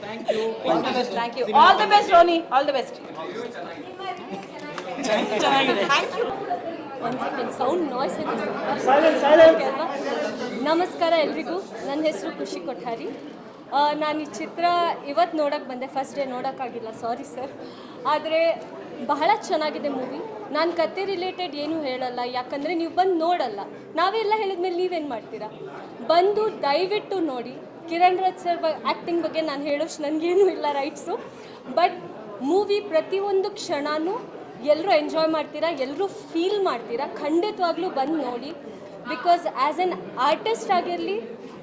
Thank you. All the best Raani, all the best. ಚೆನ್ನಾಗಿದೆ. ಸೌಂಡ್ ನಾಯ್ಸ್ ನಮಸ್ಕಾರ ಎಲ್ರಿಗೂ. ನನ್ನ ಹೆಸರು ಖುಷಿ ಕೊಠಾರಿ. ನಾನು ಈ ಚಿತ್ರ ಇವತ್ತು ನೋಡೋಕ್ಕೆ ಬಂದೆ, ಫಸ್ಟ್ ಡೇ ನೋಡೋಕ್ಕಾಗಿಲ್ಲ, ಸಾರಿ ಸರ್. ಆದರೆ ಬಹಳ ಚೆನ್ನಾಗಿದೆ ಮೂವಿ. ನಾನು ಕತೆ ರಿಲೇಟೆಡ್ ಏನೂ ಹೇಳಲ್ಲ, ಯಾಕಂದರೆ ನೀವು ಬಂದು ನೋಡಲ್ಲ. ನಾವೆಲ್ಲ ಹೇಳಿದ್ಮೇಲೆ ನೀವೇನು ಮಾಡ್ತೀರಾ? ಬಂದು ದಯವಿಟ್ಟು ನೋಡಿ. ಕಿರಣ್ ರಾಜ್ ಸರ್ ಆ್ಯಕ್ಟಿಂಗ್ ಬಗ್ಗೆ ನಾನು ಹೇಳೋಷ್ಟು ನನಗೇನೂ ಇಲ್ಲ ರೈಟ್ಸು. ಬಟ್ ಮೂವಿ ಪ್ರತಿಯೊಂದು ಕ್ಷಣನೂ ಎಲ್ಲರೂ ಎಂಜಾಯ್ ಮಾಡ್ತೀರಾ, ಎಲ್ಲರೂ ಫೀಲ್ ಮಾಡ್ತೀರಾ. ಖಂಡಿತವಾಗ್ಲೂ ಬಂದು ನೋಡಿ. ಬಿಕಾಸ್ ಆ್ಯಸ್ ಎನ್ ಆರ್ಟಿಸ್ಟ್ ಆಗಿರಲಿ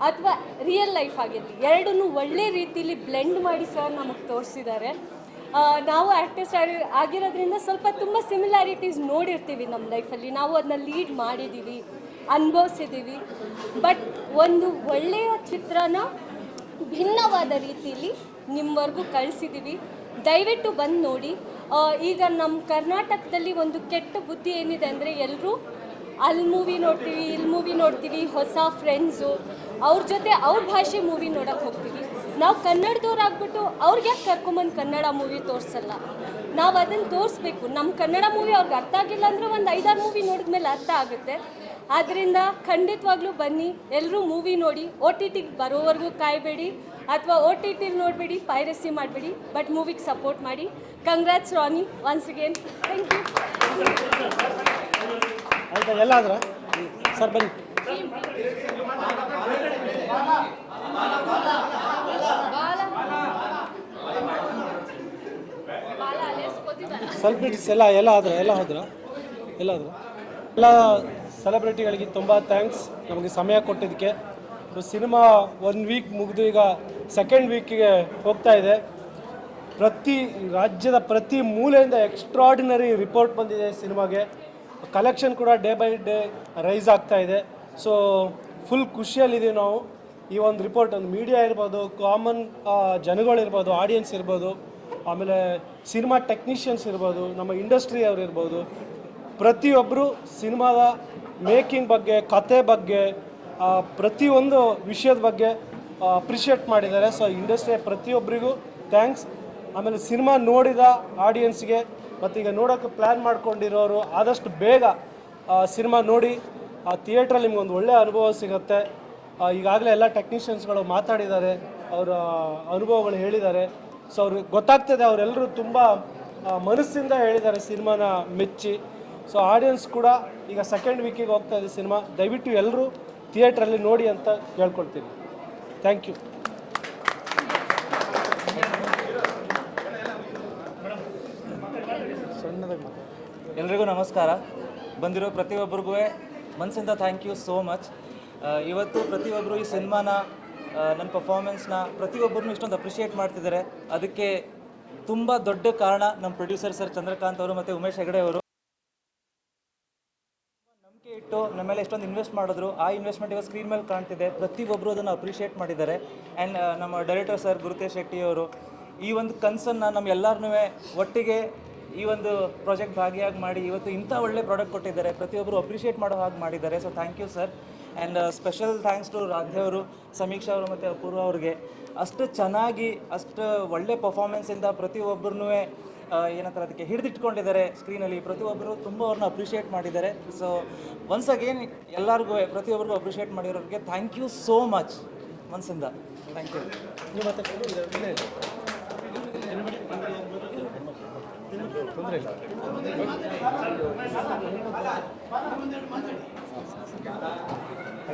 ಅಥವಾ ರಿಯಲ್ ಲೈಫ್ ಆಗಿರಲಿ, ಎರಡನ್ನೂ ಒಳ್ಳೆ ರೀತಿಲಿ ಬ್ಲೆಂಡ್ ಮಾಡಿ ಸರ್ ನಮಗೆ ತೋರಿಸಿದ್ದಾರೆ. ನಾವು ಆರ್ಟಿಸ್ಟ್ ಆಗಿರೋದ್ರಿಂದ ಸ್ವಲ್ಪ ತುಂಬ ಸಿಮಿಲಾರಿಟೀಸ್ ನೋಡಿರ್ತೀವಿ ನಮ್ಮ ಲೈಫಲ್ಲಿ. ನಾವು ಅದನ್ನ ಲೀಡ್ ಮಾಡಿದ್ದೀವಿ, ಅನುಭವಿಸಿದ್ದೀವಿ. ಬಟ್ ಒಂದು ಒಳ್ಳೆಯ ಚಿತ್ರನ ಭಿನ್ನವಾದ ರೀತಿಯಲ್ಲಿ ನಿಮ್ಮವರೆಗೂ ಕಳಿಸಿದ್ದೀವಿ. ದಯವಿಟ್ಟು ಬಂದು ನೋಡಿ. ಈಗ ನಮ್ಮ ಕರ್ನಾಟಕದಲ್ಲಿ ಒಂದು ಕೆಟ್ಟ ಬುದ್ಧಿ ಏನಿದೆ ಅಂದರೆ, ಎಲ್ಲರೂ ಅಲ್ಲಿ ಮೂವಿ ನೋಡ್ತೀವಿ, ಇಲ್ಲಿ ಮೂವಿ ನೋಡ್ತೀವಿ, ಹೊಸ ಫ್ರೆಂಡ್ಸು ಅವ್ರ ಜೊತೆ ಅವ್ರ ಭಾಷೆ ಮೂವಿ ನೋಡೋಕ್ಕೆ ಹೋಗ್ತೀವಿ. ನಾವು ಕನ್ನಡದವ್ರು ಆಗ್ಬಿಟ್ಟು ಅವ್ರಿಗೆ ಯಾಕೆ ಕರ್ಕೊಂಬಂದು ಕನ್ನಡ ಮೂವಿ ತೋರಿಸಲ್ಲ? ನಾವು ಅದನ್ನು ತೋರಿಸ್ಬೇಕು. ನಮ್ಮ ಕನ್ನಡ ಮೂವಿ ಅವ್ರಿಗೆ ಅರ್ಥ ಆಗಿಲ್ಲ ಅಂದರೆ ಒಂದು 5-6 ಮೂವಿ ನೋಡಿದ್ಮೇಲೆ ಅರ್ಥ ಆಗುತ್ತೆ. ಆದ್ದರಿಂದ ಖಂಡಿತವಾಗ್ಲೂ ಬನ್ನಿ, ಎಲ್ಲರೂ ಮೂವಿ ನೋಡಿ. OTT ಬರೋವರೆಗೂ ಕಾಯಬೇಡಿ, ಅಥವಾ OTT ನೋಡಬೇಡಿ, ಪೈರಸಿ ಮಾಡಬೇಡಿ, ಬಟ್ ಮೂವಿಗೆ ಸಪೋರ್ಟ್ ಮಾಡಿ. Congrats Raani once again. Thank you. ಆಯ್ತಾ? ಎಲ್ಲ ಆದ್ರೆ ಸರ್ ಬನ್ನಿ. ಸೆಲೆಬ್ರಿಟೀಸ್ ಎಲ್ಲ ಆದ್ರೆ ಎಲ್ಲ ಹೋದ್ರ ಎಲ್ಲ ಸೆಲೆಬ್ರಿಟಿಗಳಿಗೆ ತುಂಬ ಥ್ಯಾಂಕ್ಸ್ ನಮಗೆ ಸಮಯ ಕೊಟ್ಟಿದ್ದಕ್ಕೆ. ಸಿನಿಮಾ 1 ವೀಕ್ ಮುಗಿದು ಈಗ 2nd ವೀಕಿಗೆ ಹೋಗ್ತಾ ಇದೆ. ರಾಜ್ಯದ ಪ್ರತಿ ಮೂಲೆಯಿಂದ ಎಕ್ಸ್ಟ್ರಾರ್ಡಿನರಿ ರಿಪೋರ್ಟ್ ಬಂದಿದೆ ಸಿನಿಮಾಗೆ. ಕಲೆಕ್ಷನ್ ಕೂಡ ಡೇ ಬೈ ಡೇ ರೈಸ್ ಆಗ್ತಾ ಇದೆ. ಸೊ ಫುಲ್ ಖುಷಿಯಲ್ಲಿದ್ದೀವಿ ನಾವು. ಈ ಒಂದು ರಿಪೋರ್ಟ್, ಒಂದು ಮೀಡಿಯಾ ಇರ್ಬೋದು, ಕಾಮನ್ ಜನಗಳಿರ್ಬೋದು, ಆಡಿಯನ್ಸ್ ಇರ್ಬೋದು, ಆಮೇಲೆ ಸಿನಿಮಾ ಟೆಕ್ನಿಷಿಯನ್ಸ್ ಇರ್ಬೋದು, ನಮ್ಮ ಇಂಡಸ್ಟ್ರಿ ಅವ್ರು ಇರ್ಬೋದು, ಪ್ರತಿಯೊಬ್ಬರು ಸಿನಿಮಾದ ಮೇಕಿಂಗ್ ಬಗ್ಗೆ, ಕತೆ ಬಗ್ಗೆ, ಪ್ರತಿಯೊಂದು ವಿಷಯದ ಬಗ್ಗೆ ಅಪ್ರಿಷಿಯೇಟ್ ಮಾಡಿದ್ದಾರೆ. ಸೊ ಇಂಡಸ್ಟ್ರಿಯ ಪ್ರತಿಯೊಬ್ಬರಿಗೂ ಥ್ಯಾಂಕ್ಸ್. ಆಮೇಲೆ ಸಿನಿಮಾ ನೋಡಿದ ಆಡಿಯನ್ಸ್ಗೆ ಮತ್ತು ಈಗ ನೋಡೋಕ್ಕೆ ಪ್ಲ್ಯಾನ್ ಮಾಡ್ಕೊಂಡಿರೋರು ಆದಷ್ಟು ಬೇಗ ಸಿನಿಮಾ ನೋಡಿ. ಆ ಥಿಯೇಟ್ರಲ್ಲಿ ನಿಮ್ಗೊಂದು ಒಳ್ಳೆಯ ಅನುಭವ ಸಿಗುತ್ತೆ. ಈಗಾಗಲೇ ಎಲ್ಲ ಟೆಕ್ನಿಷಿಯನ್ಸ್ಗಳು ಮಾತಾಡಿದ್ದಾರೆ, ಅವರ ಅನುಭವಗಳು ಹೇಳಿದ್ದಾರೆ. ಸೊ ಅವ್ರಿಗೆ ಗೊತ್ತಾಗ್ತದೆ, ಅವರೆಲ್ಲರೂ ತುಂಬ ಮನಸ್ಸಿಂದ ಹೇಳಿದ್ದಾರೆ ಸಿನಿಮಾನ ಮೆಚ್ಚಿ. ಸೊ ಆಡಿಯನ್ಸ್ ಕೂಡ ಈಗ 2nd ವೀಕಿಗೆ ಹೋಗ್ತಾ ಇದೆ ಸಿನಿಮಾ. ದಯವಿಟ್ಟು ಎಲ್ಲರೂ ಥಿಯೇಟ್ರಲ್ಲಿ ನೋಡಿ ಅಂತ ಕೇಳ್ಕೊಳ್ತೀನಿ. Thank you. ಎಲ್ರಿಗೂ ನಮಸ್ಕಾರ. ಬಂದಿರೋ ಪ್ರತಿಯೊಬ್ಬರಿಗೂ ಮನಸ್ಸಿಂದ ಥ್ಯಾಂಕ್ ಯು ಸೋ ಮಚ್. ಇವತ್ತು ಪ್ರತಿಯೊಬ್ಬರು ಈ ಸಿನಿಮಾನ, ನನ್ನ ಪರ್ಫಾರ್ಮೆನ್ಸ್ನ ಪ್ರತಿಯೊಬ್ಬರನ್ನು ಇಷ್ಟೊಂದು ಅಪ್ರಿಷಿಯೇಟ್ ಮಾಡ್ತಿದ್ದಾರೆ. ಅದಕ್ಕೆ ತುಂಬ ದೊಡ್ಡ ಕಾರಣ ನಮ್ಮ ಪ್ರೊಡ್ಯೂಸರ್ ಸರ್ ಚಂದ್ರಕಾಂತ್ ಅವರು ಮತ್ತು ಉಮೇಶ್ ಹೆಗಡೆ ಅವರು. ನಂಬಿಕೆ ಇಟ್ಟು ನಮ್ಮ ಮೇಲೆ ಎಷ್ಟೊಂದು ಇನ್ವೆಸ್ಟ್ ಮಾಡಿದ್ರು. ಆ ಇನ್ವೆಸ್ಟ್ಮೆಂಟ್ ಇವಾಗ ಸ್ಕ್ರೀನ್ ಮೇಲೆ ಕಾಣ್ತಿದೆ. ಪ್ರತಿಯೊಬ್ಬರು ಅದನ್ನು ಅಪ್ರಿಷಿಯೇಟ್ ಮಾಡಿದ್ದಾರೆ. ಆ್ಯಂಡ್ ನಮ್ಮ ಡೈರೆಕ್ಟರ್ ಸರ್ ಗುರುತೇಶ್ ಶೆಟ್ಟಿ ಅವರು ಈ ಒಂದು ಕನಸನ್ನು ನಮ್ಮ ಎಲ್ಲರನ್ನೂ ಒಟ್ಟಿಗೆ ಈ ಒಂದು ಪ್ರಾಜೆಕ್ಟ್ ಭಾಗಿಯಾಗಿ ಮಾಡಿ ಇವತ್ತು ಇಂಥ ಒಳ್ಳೆ ಪ್ರಾಡಕ್ಟ್ ಕೊಟ್ಟಿದ್ದಾರೆ. ಪ್ರತಿಯೊಬ್ಬರು ಅಪ್ರಿಷಿಯೇಟ್ ಮಾಡೋ ಹಾಗೆ ಮಾಡಿದ್ದಾರೆ. So thank you sir. And special thanks to Radhe ಅವರು, ಸಮೀಕ್ಷಾ ಅವರು ಮತ್ತು ಅಪೂರ್ವ ಅವ್ರಿಗೆ. ಅಷ್ಟು ಚೆನ್ನಾಗಿ, ಅಷ್ಟು ಒಳ್ಳೆ ಪರ್ಫಾರ್ಮೆನ್ಸಿಂದ ಪ್ರತಿಯೊಬ್ಬರನ್ನೂ ಏನಂತಾರೆ ಅದಕ್ಕೆ ಹಿಡಿದಿಟ್ಕೊಂಡಿದ್ದಾರೆ ಸ್ಕ್ರೀನಲ್ಲಿ. ಪ್ರತಿಯೊಬ್ಬರು ತುಂಬ ಅವ್ರನ್ನ ಅಪ್ರಿಷಿಯೇಟ್ ಮಾಡಿದ್ದಾರೆ. ಸೊ ಒನ್ಸ್ ಅಗೇನ್ ಎಲ್ಲರಿಗೂ, ಪ್ರತಿಯೊಬ್ಬರಿಗೂ ಅಪ್ರಿಷಿಯೇಟ್ ಮಾಡಿರೋರಿಗೆ ಥ್ಯಾಂಕ್ ಯು ಸೋ ಮಚ್ ಮನಸ್ಸಿಂದ. Thank you. ತೊಂದರೆ ಇಲ್ಲ.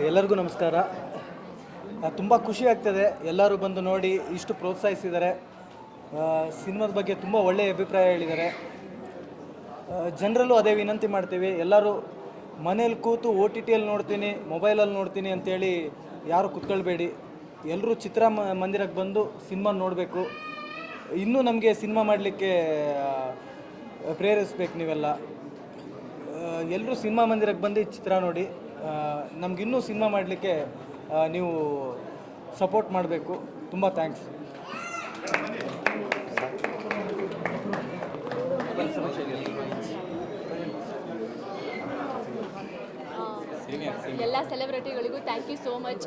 ಎಲ್ಲರಿಗೂ ನಮಸ್ಕಾರ. ತುಂಬ ಖುಷಿ ಆಗ್ತದೆ ಎಲ್ಲರೂ ಬಂದು ನೋಡಿ ಇಷ್ಟು ಪ್ರೋತ್ಸಾಹಿಸಿದ್ದಾರೆ. ಸಿನಿಮಾದ ಬಗ್ಗೆ ತುಂಬ ಒಳ್ಳೆಯ ಅಭಿಪ್ರಾಯ ಹೇಳಿದ್ದಾರೆ. ಜನರಲ್ಲೂ ಅದೇ ವಿನಂತಿ ಮಾಡ್ತೀವಿ, ಎಲ್ಲರೂ ಮನೇಲಿ ಕೂತು OTTಯಲ್ಲಿ ನೋಡ್ತೀನಿ, ಮೊಬೈಲಲ್ಲಿ ನೋಡ್ತೀನಿ ಅಂತೇಳಿ ಯಾರು ಕೂತ್ಕೊಳ್ಬೇಡಿ. ಎಲ್ಲರೂ ಮಂದಿರಕ್ಕೆ ಬಂದು ಸಿನಿಮಾ ನೋಡಬೇಕು. ಇನ್ನೂ ನಮಗೆ ಸಿನಿಮಾ ಮಾಡಲಿಕ್ಕೆ ಪ್ರೇರಿಸ್ಬೇಕು ನೀವೆಲ್ಲ. ಎಲ್ಲರೂ ಸಿನಿಮಾ ಮಂದಿರಕ್ಕೆ ಬಂದು ಚಿತ್ರ ನೋಡಿ. ನಮಗಿನ್ನೂ ಸಿನಿಮಾ ಮಾಡಲಿಕ್ಕೆ ನೀವು ಸಪೋರ್ಟ್ ಮಾಡಬೇಕು. ತುಂಬ ಥ್ಯಾಂಕ್ಸ್. ಎಲ್ಲ ಸೆಲೆಬ್ರಿಟಿಗಳಿಗೂ ಥ್ಯಾಂಕ್ ಯು ಸೋ ಮಚ್.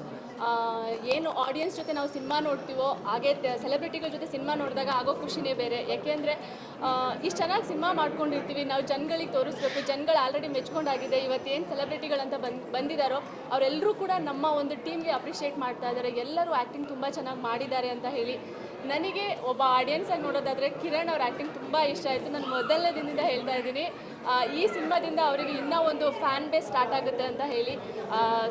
ಏನು ಆಡಿಯನ್ಸ್ ಜೊತೆ ನಾವು ಸಿನಿಮಾ ನೋಡ್ತೀವೋ ಹಾಗೆ ಸೆಲೆಬ್ರಿಟಿಗಳ ಜೊತೆ ಸಿನಿಮಾ ನೋಡಿದಾಗ ಆಗೋ ಖುಷಿನೇ ಬೇರೆ. ಯಾಕೆಂದರೆ ಇಷ್ಟು ಚೆನ್ನಾಗಿ ಸಿನಿಮಾ ಮಾಡ್ಕೊಂಡಿರ್ತೀವಿ, ನಾವು ಜನಗಳಿಗೆ ತೋರಿಸ್ಬೇಕು, ಜನಗಳು ಆಲ್ರೆಡಿ ಮೆಚ್ಕೊಂಡಾಗಿದೆ. ಇವತ್ತೇನು ಸೆಲೆಬ್ರಿಟಿಗಳಂತ ಬಂದಿದ್ದಾರೋ ಅವರೆಲ್ಲರೂ ಕೂಡ ನಮ್ಮ ಒಂದು ಟೀಮ್ಗೆ ಅಪ್ರಿಷಿಯೇಟ್ ಮಾಡ್ತಾ ಇದ್ದಾರೆ. ಎಲ್ಲರೂ ಆ್ಯಕ್ಟಿಂಗ್ ತುಂಬ ಚೆನ್ನಾಗಿ ಮಾಡಿದ್ದಾರೆ ಅಂತ ಹೇಳಿ ನನಗೆ ಒಬ್ಬ ಆಡಿಯನ್ಸಾಗಿ ನೋಡೋದಾದರೆ ಕಿರಣ್ ಅವ್ರ ಆ್ಯಕ್ಟಿಂಗ್ ತುಂಬ ಇಷ್ಟ ಆಯಿತು. ನಾನು ಮೊದಲನೇ ದಿನದಿಂದ ಹೇಳ್ತಾ ಇದ್ದೀನಿ, ಈ ಸಿನಿಮಾದಿಂದ ಅವರಿಗೆ ಇನ್ನೂ ಒಂದು ಫ್ಯಾನ್ ಬೇಸ್ ಸ್ಟಾರ್ಟ್ ಆಗುತ್ತೆ ಅಂತ ಹೇಳಿ.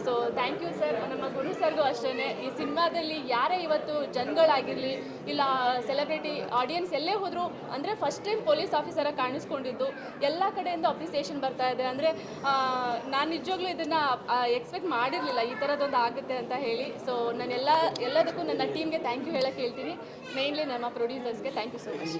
So thank you sir. ನಮ್ಮ ಗುರು ಸರ್ಗೂ ಅಷ್ಟೇ, ಈ ಸಿನಿಮಾದಲ್ಲಿ ಯಾರೇ ಇವತ್ತು ಜನಗಳಾಗಿರಲಿ ಇಲ್ಲ ಸೆಲೆಬ್ರಿಟಿ ಆಡಿಯನ್ಸ್ ಎಲ್ಲೇ ಹೋದರೂ ಅಂದರೆ ಫಸ್ಟ್ ಟೈಮ್ ಪೊಲೀಸ್ ಆಫೀಸರಾಗಿ ಕಾಣಿಸ್ಕೊಂಡಿದ್ದು ಎಲ್ಲ ಕಡೆಯಿಂದ ಅಪ್ರಿಸಿಯೇಷನ್ ಬರ್ತಾ ಇದೆ. ಅಂದರೆ ನಾನು ನಿಜವಾಗ್ಲೂ ಇದನ್ನು ಎಕ್ಸ್ಪೆಕ್ಟ್ ಮಾಡಿರಲಿಲ್ಲ ಈ ಥರದ್ದೊಂದು ಆಗುತ್ತೆ ಅಂತ ಹೇಳಿ. ಸೊ ನಾನು ಎಲ್ಲದಕ್ಕೂ ನನ್ನ ಟೀಮ್ಗೆ ಥ್ಯಾಂಕ್ ಯು ಹೇಳೋಕ್ಕೆ ಹೇಳ್ತೀನಿ. ಮೇನ್ಲಿ ನಮ್ಮ ಪ್ರೊಡ್ಯೂಸರ್ಸ್ಗೆ ಥ್ಯಾಂಕ್ ಯು ಸೊ ಮಚ್.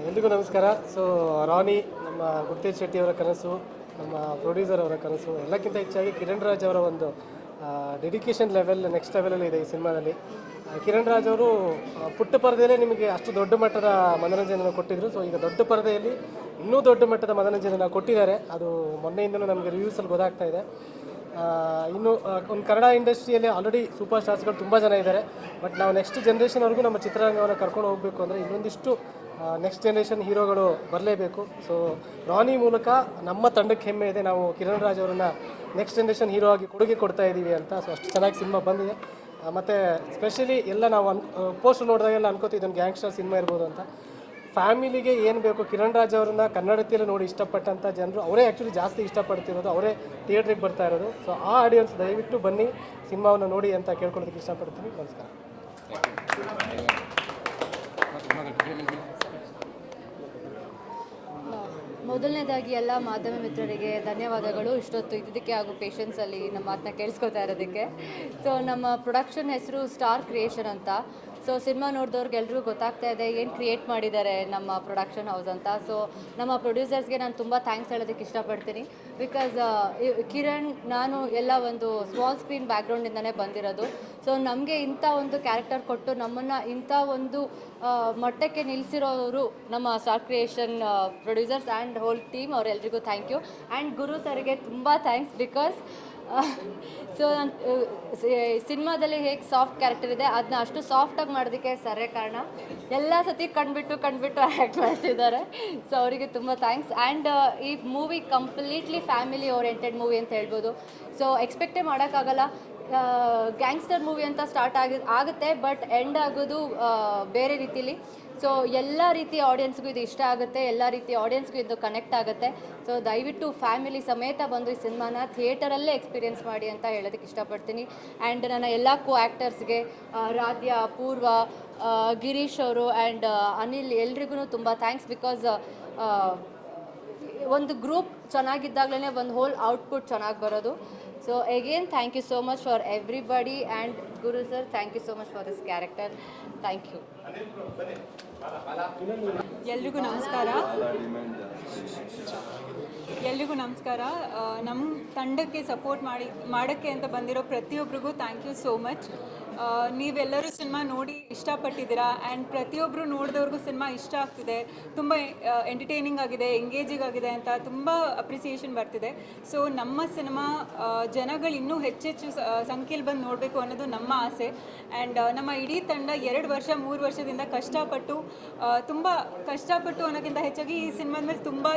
ಎಲ್ರಿಗೂ ನಮಸ್ಕಾರ. ಸೊ ರಾನಿ ನಮ್ಮ ಗುರುತೇಜ್ ಶೆಟ್ಟಿ ಅವರ ಕನಸು, ನಮ್ಮ ಪ್ರೊಡ್ಯೂಸರ್ ಅವರ ಕನಸು, ಎಲ್ಲಕ್ಕಿಂತ ಹೆಚ್ಚಾಗಿ ಕಿರಣ್ ರಾಜ್ ಅವರ ಒಂದು ಡೆಡಿಕೇಶನ್ ಲೆವೆಲ್ ನೆಕ್ಸ್ಟ್ ಲೆವೆಲಲ್ಲಿ ಇದೆ ಈ ಸಿನಿಮಾದಲ್ಲಿ. ಕಿರಣ್ ರಾಜ್ ಅವರು ಪುಟ್ಟ ಪರದೆಯಲ್ಲೇ ನಿಮಗೆ ಅಷ್ಟು ದೊಡ್ಡ ಮಟ್ಟದ ಮನೋರಂಜನೆಯನ್ನು ಕೊಟ್ಟಿದ್ದರು. ಸೊ ಈಗ ದೊಡ್ಡ ಪರದೆಯಲ್ಲಿ ಇನ್ನೂ ದೊಡ್ಡ ಮಟ್ಟದ ಮನೋರಂಜನೆಯನ್ನು ಕೊಟ್ಟಿದ್ದಾರೆ. ಅದು ಮೊನ್ನೆಯಿಂದಲೂ ನಮಗೆ ರಿವ್ಯೂಸಲ್ಲಿ ಗೊತ್ತಾಗ್ತಾ ಇದೆ. ಇನ್ನು ಒಂದು ಕನ್ನಡ ಇಂಡಸ್ಟ್ರಿಯಲ್ಲಿ ಆಲ್ರೆಡಿ ಸೂಪರ್ ಸ್ಟಾರ್ಸ್ಗಳು ತುಂಬ ಜನ ಇದ್ದಾರೆ. ಬಟ್ ನಾವು ನೆಕ್ಸ್ಟ್ ಜನ್ರೇಷನ್ವರೆಗೂ ನಮ್ಮ ಚಿತ್ರರಂಗವನ್ನು ಕರ್ಕೊಂಡು ಹೋಗಬೇಕು ಅಂದರೆ ಇನ್ನೊಂದಿಷ್ಟು ನೆಕ್ಸ್ಟ್ ಜನ್ರೇಷನ್ ಹೀರೋಗಳು ಬರಲೇಬೇಕು. ಸೊ ರಾನಿ ಮೂಲಕ ನಮ್ಮ ತಂಡಕ್ಕೆ ಹೆಮ್ಮೆ ಇದೆ, ನಾವು ಕಿರಣ್ ರಾಜ್ ಅವರನ್ನು ನೆಕ್ಸ್ಟ್ ಜನ್ರೇಷನ್ ಹೀರೋ ಆಗಿ ಕೊಡುಗೆ ಕೊಡ್ತಾ ಇದ್ದೀವಿ ಅಂತ. ಸೊ ಅಷ್ಟು ಚೆನ್ನಾಗಿ ಸಿನಿಮಾ ಬಂದಿದೆ. ಮತ್ತು ಸ್ಪೆಷಲಿ ಎಲ್ಲ ನಾವು ಪೋಸ್ಟ್ ನೋಡಿದಾಗೆಲ್ಲ ಅನ್ಕೋತೀವಿ ಇದೊಂದು ಗ್ಯಾಂಗ್ಸ್ಟರ್ ಸಿನಿಮಾ ಇರ್ಬೋದು ಅಂತ. ಫ್ಯಾಮಿಲಿಗೆ ಏನು ಬೇಕು, ಕಿರಣ್ ರಾಜ್ ಅವ್ರನ್ನ ಕನ್ನಡತಿಯಲ್ಲಿ ನೋಡಿ ಇಷ್ಟಪಟ್ಟಂಥ ಜನರು ಅವರೇ ಆ್ಯಕ್ಚುಲಿ ಜಾಸ್ತಿ ಇಷ್ಟಪಡ್ತಿರೋದು, ಅವರೇ ಥಿಯೇಟ್ರಿಗೆ ಬರ್ತಾ ಇರೋದು. ಸೊ ಆ ಆಡಿಯನ್ಸ್ ದಯವಿಟ್ಟು ಬನ್ನಿ ಸಿನಿಮಾವನ್ನು ನೋಡಿ ಅಂತ ಕೇಳ್ಕೊಳ್ಳೋದಕ್ಕೆ ಇಷ್ಟಪಡ್ತೀನಿ. ನಮಸ್ಕಾರ. ಮೊದಲನೇದಾಗಿ ಎಲ್ಲ ಮಾಧ್ಯಮ ಮಿತ್ರರಿಗೆ ಧನ್ಯವಾದಗಳು, ಇಷ್ಟೊತ್ತು ಇದ್ದಕ್ಕೆ ಹಾಗೂ ಪೇಷನ್ಸಲ್ಲಿ ನಮ್ಮ ಮಾತನ್ನ ಕೇಳಿಸ್ಕೊತಾ ಇರೋದಕ್ಕೆ. ಸೊ ನಮ್ಮ ಪ್ರೊಡಕ್ಷನ್ ಹೆಸರು ಸ್ಟಾರ್ ಕ್ರಿಯೇಷನ್ ಅಂತ. ಸೊ ಸಿನಿಮಾ ನೋಡಿದವ್ರಿಗೆ ಎಲ್ರಿಗೂ ಗೊತ್ತಾಗ್ತಾ ಇದೆ ಏನು ಕ್ರಿಯೇಟ್ ಮಾಡಿದ್ದಾರೆ ನಮ್ಮ ಪ್ರೊಡಕ್ಷನ್ ಹೌಸ್ ಅಂತ. ಸೊ ನಮ್ಮ ಪ್ರೊಡ್ಯೂಸರ್ಸ್ಗೆ ನಾನು ತುಂಬ ಥ್ಯಾಂಕ್ಸ್ ಹೇಳೋದಕ್ಕೆ ಇಷ್ಟಪಡ್ತೀನಿ. ಬಿಕಾಸ್ ಕಿರಣ್ ನಾನು ಎಲ್ಲ ಒಂದು ಸ್ಮಾಲ್ ಸ್ಕ್ರೀನ್ ಬ್ಯಾಕ್ಗ್ರೌಂಡಿಂದನೇ ಬಂದಿರೋದು. ಸೊ ನಮಗೆ ಇಂಥ ಒಂದು ಕ್ಯಾರೆಕ್ಟರ್ ಕೊಟ್ಟು ನಮ್ಮನ್ನು ಇಂಥ ಒಂದು ಮಟ್ಟಕ್ಕೆ ನಿಲ್ಲಿಸಿರೋರು ನಮ್ಮ star creation producers and whole team. ಅವರೆಲ್ಲರಿಗೂ ಥ್ಯಾಂಕ್ ಯು. ಆ್ಯಂಡ್ ಗುರು ಸರ್ಗೆ ತುಂಬ ಥ್ಯಾಂಕ್ಸ್. ಬಿಕಾಸ್ ಸೊ ಸಿನಿಮಾದಲ್ಲಿ ಹೇಗೆ ಸಾಫ್ಟ್ ಕ್ಯಾರೆಕ್ಟರ್ ಇದೆ ಅದನ್ನ ಅಷ್ಟು ಸಾಫ್ಟಾಗಿ ಮಾಡೋದಕ್ಕೆ ಸರೇ ಕಾರಣ. ಎಲ್ಲ ಸತಿ ಕಂಡುಬಿಟ್ಟು ಆ್ಯಕ್ಟ್ ಮಾಡ್ತಿದ್ದಾರೆ. ಸೊ ಅವರಿಗೆ ತುಂಬ ಥ್ಯಾಂಕ್ಸ್. ಆ್ಯಂಡ್ ಈ movie completely family oriented movie ಅಂತ ಹೇಳ್ಬೋದು. ಸೊ ಎಕ್ಸ್ಪೆಕ್ಟೇ ಮಾಡೋಕ್ಕಾಗಲ್ಲ, ಗ್ಯಾಂಗ್ಸ್ಟರ್ ಮೂವಿ ಅಂತ ಸ್ಟಾರ್ಟ್ ಆಗುತ್ತೆ ಬಟ್ ಎಂಡ್ ಆಗೋದು ಬೇರೆ ರೀತಿಲಿ. ಸೊ ಎಲ್ಲ ರೀತಿಯ ಆಡಿಯನ್ಸ್ಗೂ ಇದು ಇಷ್ಟ ಆಗುತ್ತೆ, ಎಲ್ಲ ರೀತಿಯ ಆಡಿಯನ್ಸ್ಗೂ ಇದು ಕನೆಕ್ಟ್ ಆಗುತ್ತೆ. ಸೊ ದಯವಿಟ್ಟು ಫ್ಯಾಮಿಲಿ ಸಮೇತ ಬಂದು ಈ ಸಿನಿಮಾನ ಥಿಯೇಟರಲ್ಲೇ ಎಕ್ಸ್ಪೀರಿಯೆನ್ಸ್ ಮಾಡಿ ಅಂತ ಹೇಳೋದಕ್ಕೆ ಇಷ್ಟಪಡ್ತೀನಿ. ಆ್ಯಂಡ್ ನನ್ನ ಎಲ್ಲ ಕೋ ಆ್ಯಕ್ಟರ್ಸ್ಗೆ ರಾಧ್ಯ, ಪೂರ್ವ, ಗಿರೀಶ್ ಅವರು ಆ್ಯಂಡ್ ಅನಿಲ್ ಎಲ್ರಿಗೂ ತುಂಬ ಥ್ಯಾಂಕ್ಸ್. ಬಿಕಾಸ್ ಒಂದು ಗ್ರೂಪ್ ಚೆನ್ನಾಗಿದ್ದಾಗಲೇ ಒಂದು ಹೋಲ್ ಔಟ್ಪುಟ್ ಚೆನ್ನಾಗಿ ಬರೋದು. So again thank you so much for everybody. And Guru sir, thank you so much for this character. Thank you. ಎಲ್ರಿಗೂ ನಮಸ್ಕಾರ. ನಮ್ಮ ತಂಡಕ್ಕೆ ಸಪೋರ್ಟ್ ಮಾಡೋಕ್ಕೆ ಅಂತ ಬಂದಿರೋ ಪ್ರತಿಯೊಬ್ಬರಿಗೂ ಥ್ಯಾಂಕ್ ಯು ಸೋ ಮಚ್. ನೀವೆಲ್ಲರೂ ಸಿನಿಮಾ ನೋಡಿ ಇಷ್ಟಪಟ್ಟಿದ್ದೀರಾ ಆ್ಯಂಡ್ ಪ್ರತಿಯೊಬ್ಬರು ನೋಡಿದವ್ರಿಗೂ ಸಿನಿಮಾ ಇಷ್ಟ ಆಗ್ತಿದೆ, ತುಂಬ ಎಂಟರ್ಟೈನಿಂಗ್ ಆಗಿದೆ, ಎಂಗೇಜಿಂಗ್ ಆಗಿದೆ ಅಂತ ತುಂಬ ಅಪ್ರಿಸಿಯೇಷನ್ ಬರ್ತಿದೆ. ಸೊ ನಮ್ಮ ಸಿನಿಮಾ ಜನಗಳು ಇನ್ನೂ ಹೆಚ್ಚೆಚ್ಚು ಸಂಖ್ಯೆಯಲ್ಲಿ ಬಂದು ನೋಡಬೇಕು ಅನ್ನೋದು ನಮ್ಮ ಆಸೆ. ಆ್ಯಂಡ್ ನಮ್ಮ ಇಡೀ ತಂಡ 2 ವರ್ಷ 3 ವರ್ಷದಿಂದ ತುಂಬ ಕಷ್ಟಪಟ್ಟು ಅನ್ನೋಕ್ಕಿಂತ ಹೆಚ್ಚಾಗಿ ಈ ಸಿನಿಮಾದ ಮೇಲೆ ತುಂಬ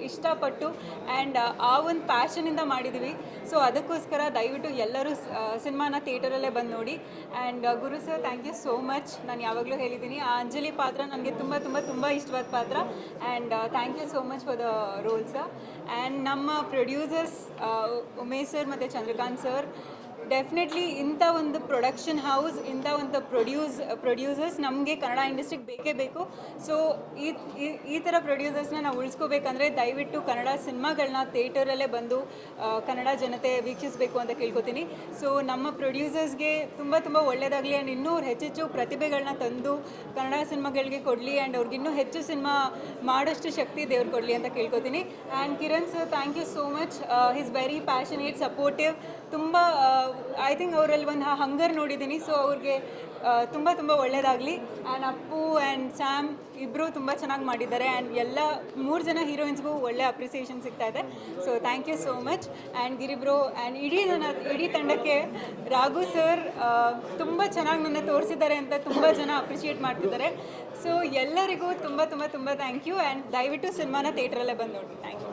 ಇಷ್ಟಪಟ್ಟು ಆ್ಯಂಡ್ ಆ ಒಂದು ಪ್ಯಾಷನಿಂದ ಮಾಡಿದ್ದೀವಿ. ಸೊ ಅದಕ್ಕೋಸ್ಕರ ದಯವಿಟ್ಟು ಎಲ್ಲರೂ ಸಿನಿಮಾನ ಥಿಯೇಟರಲ್ಲೇ ಬಂದು ನೋಡಿ. And Guru sir, thank you so much. ನಾನು ಯಾವಾಗಲೂ ಹೇಳಿದ್ದೀನಿ, ಆ ಅಂಜಲಿ ಪಾತ್ರ ನನಗೆ ತುಂಬ ತುಂಬ ತುಂಬ ಇಷ್ಟವಾದ ಪಾತ್ರ. And thank you so much for the role sir. And ನಮ್ಮ ಪ್ರೊಡ್ಯೂಸರ್ಸ್ ಉಮೇಶ್ ಸರ್ ಮತ್ತು ಚಂದ್ರಕಾಂತ್ ಸರ್, ಡೆಫಿನೆಟ್ಲಿ ಇಂಥ ಒಂದು ಪ್ರೊಡಕ್ಷನ್ ಹೌಸ್, ಇಂಥ ಒಂದು ಪ್ರೊಡ್ಯೂಸರ್ಸ್ ನಮಗೆ ಕನ್ನಡ ಇಂಡಸ್ಟ್ರಿಗೆ ಬೇಕೇ ಬೇಕು. ಸೊ ಈ ಥರ ಪ್ರೊಡ್ಯೂಸರ್ಸ್ನ ನಾವು ಉಳಿಸ್ಕೋಬೇಕಂದ್ರೆ ದಯವಿಟ್ಟು ಕನ್ನಡ ಸಿನಿಮಾಗಳನ್ನ ಥಿಯೇಟರಲ್ಲೇ ಬಂದು ಕನ್ನಡ ಜನತೆ ವೀಕ್ಷಿಸಬೇಕು ಅಂತ ಕೇಳ್ಕೊತೀನಿ. ಸೊ ನಮ್ಮ ಪ್ರೊಡ್ಯೂಸರ್ಸ್ಗೆ ತುಂಬ ತುಂಬ ಒಳ್ಳೆಯದಾಗಲಿ ಆ್ಯಂಡ್ ಇನ್ನೂ ಹೆಚ್ಚೆಚ್ಚು ಪ್ರತಿಭೆಗಳನ್ನ ತಂದು ಕನ್ನಡ ಸಿನಿಮಾಗಳಿಗೆ ಕೊಡಲಿ ಆ್ಯಂಡ್ ಅವ್ರಿಗಿನ್ನೂ ಹೆಚ್ಚು ಸಿನಿಮಾ ಮಾಡೋಷ್ಟು ಶಕ್ತಿ ದೇವ್ರು ಕೊಡಲಿ ಅಂತ ಕೇಳ್ಕೊತೀನಿ. And Kiran sir, thank you so much. Is very passionate, supportive. ತುಂಬ ಐ ಥಿಂಕ್ ಅವರಲ್ಲಿ ಒಂದು ಹಂಗರ್ ನೋಡಿದ್ದೀನಿ. ಸೊ ಅವ್ರಿಗೆ ತುಂಬ ತುಂಬ ಒಳ್ಳೆಯದಾಗಲಿ. ಆ್ಯಂಡ್ ಅಪ್ಪು ಆ್ಯಂಡ್ ಸ್ಯಾಮ್ ಇಬ್ಬರು ತುಂಬ ಚೆನ್ನಾಗಿ ಮಾಡಿದ್ದಾರೆ. ಆ್ಯಂಡ್ ಎಲ್ಲ 3 ಜನ ಹೀರೋಯಿನ್ಸ್ಗೂ ಒಳ್ಳೆ ಅಪ್ರಿಸಿಯೇಷನ್ ಸಿಗ್ತಾ ಇದೆ. So thank you so much. And ಗಿರಿಬ್ರೋ ಆ್ಯಂಡ್ ಇಡೀ ತಂಡಕ್ಕೆ ರಾಘು ಸರ್ ತುಂಬ ಚೆನ್ನಾಗಿ ನನ್ನ ತೋರಿಸಿದ್ದಾರೆ ಅಂತ ತುಂಬ ಜನ ಅಪ್ರಿಷಿಯೇಟ್ ಮಾಡ್ತಿದ್ದಾರೆ. ಸೊ ಎಲ್ಲರಿಗೂ ತುಂಬ ತುಂಬ ತುಂಬ ಥ್ಯಾಂಕ್ ಯು. ಆ್ಯಂಡ್ ದಯವಿಟ್ಟು ಸಿನಿಮಾನ ಥಿಯೇಟ್ರಲ್ಲೇ ಬಂದು ನೋಡಿ. Thank you.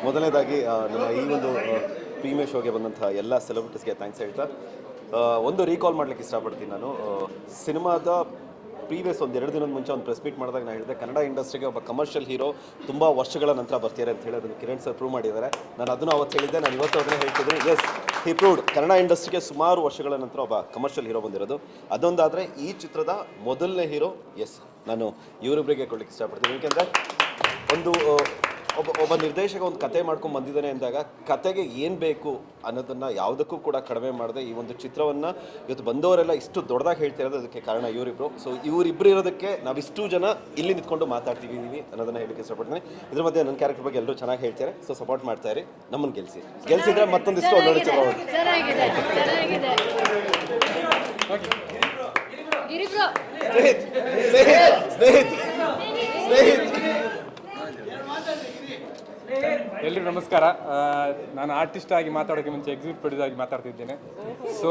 ಮೊದಲನೇದಾಗಿ ನಮ್ಮ ಈ ಒಂದು ಪ್ರೀಮಿಯರ್ ಶೋಗೆ ಬಂದಂಥ ಎಲ್ಲ ಸೆಲೆಬ್ರಿಟೀಸ್ಗೆ ಥ್ಯಾಂಕ್ಸ್ ಹೇಳ್ತಾ ಒಂದು ರೀಕಾಲ್ ಮಾಡ್ಲಿಕ್ಕೆ ಇಷ್ಟಪಡ್ತೀನಿ. ನಾನು ಸಿನಿಮಾದ ಪ್ರೀವಿಯಸ್ ಒಂದು 2 ದಿನದ ಮುಂಚೆ ಒಂದು ಪ್ರೆಸ್ ಮೀಟ್ ಮಾಡಿದಾಗ ನಾನು ಹೇಳಿದೆ ಕನ್ನಡ ಇಂಡಸ್ಟ್ರಿಗೆ ಒಬ್ಬ ಕಮರ್ಷಿಯಲ್ ಹೀರೋ ತುಂಬ ವರ್ಷಗಳ ನಂತರ ಬರ್ತಾರೆ ಅಂತ ಹೇಳಿ ಅದನ್ನು ಕಿರಣ್ ಸರ್ ಪ್ರೂವ್ ಮಾಡಿದ್ದಾರೆ. ನಾನು ಅದನ್ನು ಅವತ್ತು ಹೇಳಿದ್ದೆ, ನಾನು ಇವತ್ತು ಅದನ್ನೇ ಹೇಳ್ತಿದ್ದೀನಿ. ಎಸ್, ಹಿ ಪ್ರೂವ್ಡ್. ಕನ್ನಡ ಇಂಡಸ್ಟ್ರಿಗೆ ಸುಮಾರು ವರ್ಷಗಳ ನಂತರ ಒಬ್ಬ ಕಮರ್ಷಿಯಲ್ ಹೀರೋ ಬಂದಿರೋದು. ಅದೊಂದಾದರೆ ಈ ಚಿತ್ರದ ಮೊದಲನೇ ಹೀರೋ ಎಸ್ ನಾನು ಇವರಿಬ್ಬರಿಗೆ ಕೊಡ್ಲಿಕ್ಕೆ ಇಷ್ಟಪಡ್ತೀನಿ. ಏಕೆಂದರೆ ಒಬ್ಬ ನಿರ್ದೇಶಕ ಒಂದು ಕತೆ ಮಾಡ್ಕೊಂಡು ಬಂದಿದ್ದಾನೆ ಅಂದಾಗ ಕತೆಗೆ ಏನು ಬೇಕು ಅನ್ನೋದನ್ನು ಯಾವುದಕ್ಕೂ ಕೂಡ ಕಡಿಮೆ ಮಾಡದೆ ಈ ಒಂದು ಚಿತ್ರವನ್ನು ಇವತ್ತು ಬಂದವರೆಲ್ಲ ಇಷ್ಟು ದೊಡ್ಡದಾಗಿ ಹೇಳ್ತಿರೋದು ಅದಕ್ಕೆ ಕಾರಣ ಇವರಿಬ್ಬರು. ಸೊ ಇವರಿಬ್ಬರು ಇರೋದಕ್ಕೆ ನಾವಿಷ್ಟು ಜನ ಇಲ್ಲಿ ನಿಂತ್ಕೊಂಡು ಮಾತಾಡ್ತಿದ್ದೀವಿ ಅನ್ನೋದನ್ನು ಹೇಳಕ್ಕೆ ಇಷ್ಟಪಡ್ತೀನಿ. ಇದ್ರ ಮಧ್ಯೆ ನನ್ನ ಕ್ಯಾರೆಕ್ಟರ್ ಬಗ್ಗೆ ಎಲ್ಲರೂ ಚೆನ್ನಾಗಿ ಹೇಳ್ತಾರೆ. ಸೊ ಸಪೋರ್ಟ್ ಮಾಡ್ತಾ ಇರಿ, ನಮ್ಮನ್ನು ಗೆಲ್ಸಿದ್ರೆ ಮತ್ತೊಂದಿಷ್ಟು ಒಳ್ಳೊಳ್ಳೆ ಚಿತ್ರ ಎಲ್ರಿಗೂ ನಮಸ್ಕಾರ. ನಾನು ಆರ್ಟಿಸ್ಟ್ ಆಗಿ ಮಾತಾಡೋಕ್ಕೆ ಮುಂಚೆ ಎಕ್ಸಿಕ್ಯೂಟಿವ್ ಪ್ರೊಡ್ಯೂಸರ್ ಆಗಿ ಮಾತಾಡ್ತಿದ್ದೇನೆ. ಸೊ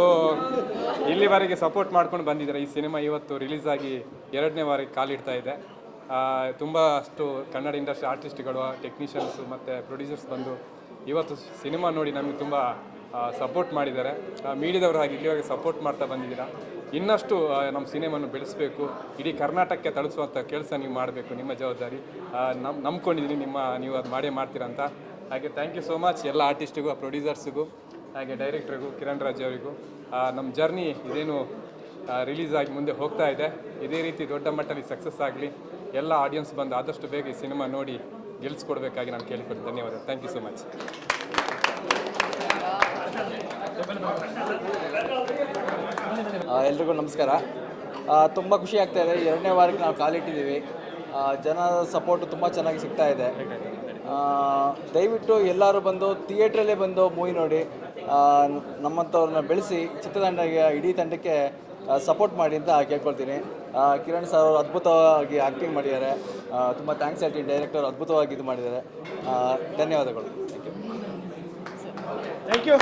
ಇಲ್ಲಿವರೆಗೆ ಸಪೋರ್ಟ್ ಮಾಡ್ಕೊಂಡು ಬಂದಿದ್ದಾರೆ. ಈ ಸಿನಿಮಾ ಇವತ್ತು ರಿಲೀಸ್ ಆಗಿ 2ನೇ ವಾರಕ್ಕೆ ಕಾಲಿಡ್ತಾ ಇದೆ. ತುಂಬ ಅಷ್ಟು ಕನ್ನಡ ಇಂಡಸ್ಟ್ರಿ ಆರ್ಟಿಸ್ಟ್ಗಳು, ಟೆಕ್ನಿಷಿಯನ್ಸು ಮತ್ತು ಪ್ರೊಡ್ಯೂಸರ್ಸ್ ಬಂದು ಇವತ್ತು ಸಿನಿಮಾ ನೋಡಿ ನಮಗೆ ತುಂಬ ಸಪೋರ್ಟ್ ಮಾಡಿದ್ದಾರೆ. ಮೀಡಿಯಾದವರು ಹಾಗೆ ಇಲ್ಲಿವರೆಗೆ ಸಪೋರ್ಟ್ ಮಾಡ್ತಾ ಬಂದಿದ್ದೀರಾ. ಇನ್ನಷ್ಟು ನಮ್ಮ ಸಿನಿಮಾವನ್ನು ಬೆಳೆಸಬೇಕು, ಇಡೀ ಕರ್ನಾಟಕಕ್ಕೆ ತಲುಪಿಸುವಂಥ ಕೆಲಸ ನೀವು ಮಾಡಬೇಕು, ನಿಮ್ಮ ಜವಾಬ್ದಾರಿ. ನಂಬ್ಕೊಂಡಿದ್ದೀನಿ ನೀವು ಅದು ಮಾಡೇ ಮಾಡ್ತೀರಂತ. ಹಾಗೆ ಥ್ಯಾಂಕ್ ಯು ಸೋ ಮಚ್ ಎಲ್ಲ ಆರ್ಟಿಸ್ಟಿಗೂ, ಪ್ರೊಡ್ಯೂಸರ್ಸಿಗೂ, ಹಾಗೆ ಡೈರೆಕ್ಟ್ರಿಗೂ, ಕಿರಣ್ ರಾಜ್ ಅವರಿಗೂ. ನಮ್ಮ ಜರ್ನಿ ಇದೇನು ರಿಲೀಸ್ ಆಗಿ ಮುಂದೆ ಹೋಗ್ತಾ ಇದೆ, ಇದೇ ರೀತಿ ದೊಡ್ಡ ಮಟ್ಟದಲ್ಲಿ ಸಕ್ಸಸ್ ಆಗಲಿ. ಎಲ್ಲ ಆಡಿಯನ್ಸ್ ಬಂದು ಆದಷ್ಟು ಬೇಗ ಈ ಸಿನಿಮಾ ನೋಡಿ ಗೆಲ್ಲಿಸ್ಕೊಡ್ಬೇಕಾಗಿ ನಾನು ಕೇಳಿಕೊಡ್ತೀನಿ. ಧನ್ಯವಾದ. Thank you so much. ಎಲ್ರಿಗೂ ನಮಸ್ಕಾರ. ತುಂಬ ಖುಷಿ ಆಗ್ತಾ ಇದೆ. 2ನೇ ವಾರಕ್ಕೆ ನಾವು ಕಾಲಿಟ್ಟಿದ್ದೀವಿ. ಜನ ಸಪೋರ್ಟು ತುಂಬ ಚೆನ್ನಾಗಿ ಸಿಗ್ತಾ ಇದೆ. ದಯವಿಟ್ಟು ಎಲ್ಲರೂ ಬಂದು ಥಿಯೇಟ್ರಲ್ಲೇ ಬಂದು ಮೂವಿ ನೋಡಿ ನಮ್ಮಂಥವ್ರನ್ನ ಬೆಳೆಸಿ ಚಿತ್ರತಂಡಕ್ಕೆ, ಇಡೀ ತಂಡಕ್ಕೆ ಸಪೋರ್ಟ್ ಮಾಡಿ ಅಂತ ಕೇಳ್ಕೊಳ್ತೀನಿ. ಕಿರಣ್ ಸರ್ ಅವರು ಅದ್ಭುತವಾಗಿ ಆ್ಯಕ್ಟಿಂಗ್ ಮಾಡಿದ್ದಾರೆ. ತುಂಬ ಥ್ಯಾಂಕ್ಸ್ ಹೇಳ್ತೀನಿ. ಡೈರೆಕ್ಟರ್ ಅದ್ಭುತವಾಗಿ ಇದು ಮಾಡಿದ್ದಾರೆ. ಧನ್ಯವಾದಗಳು. Thank you.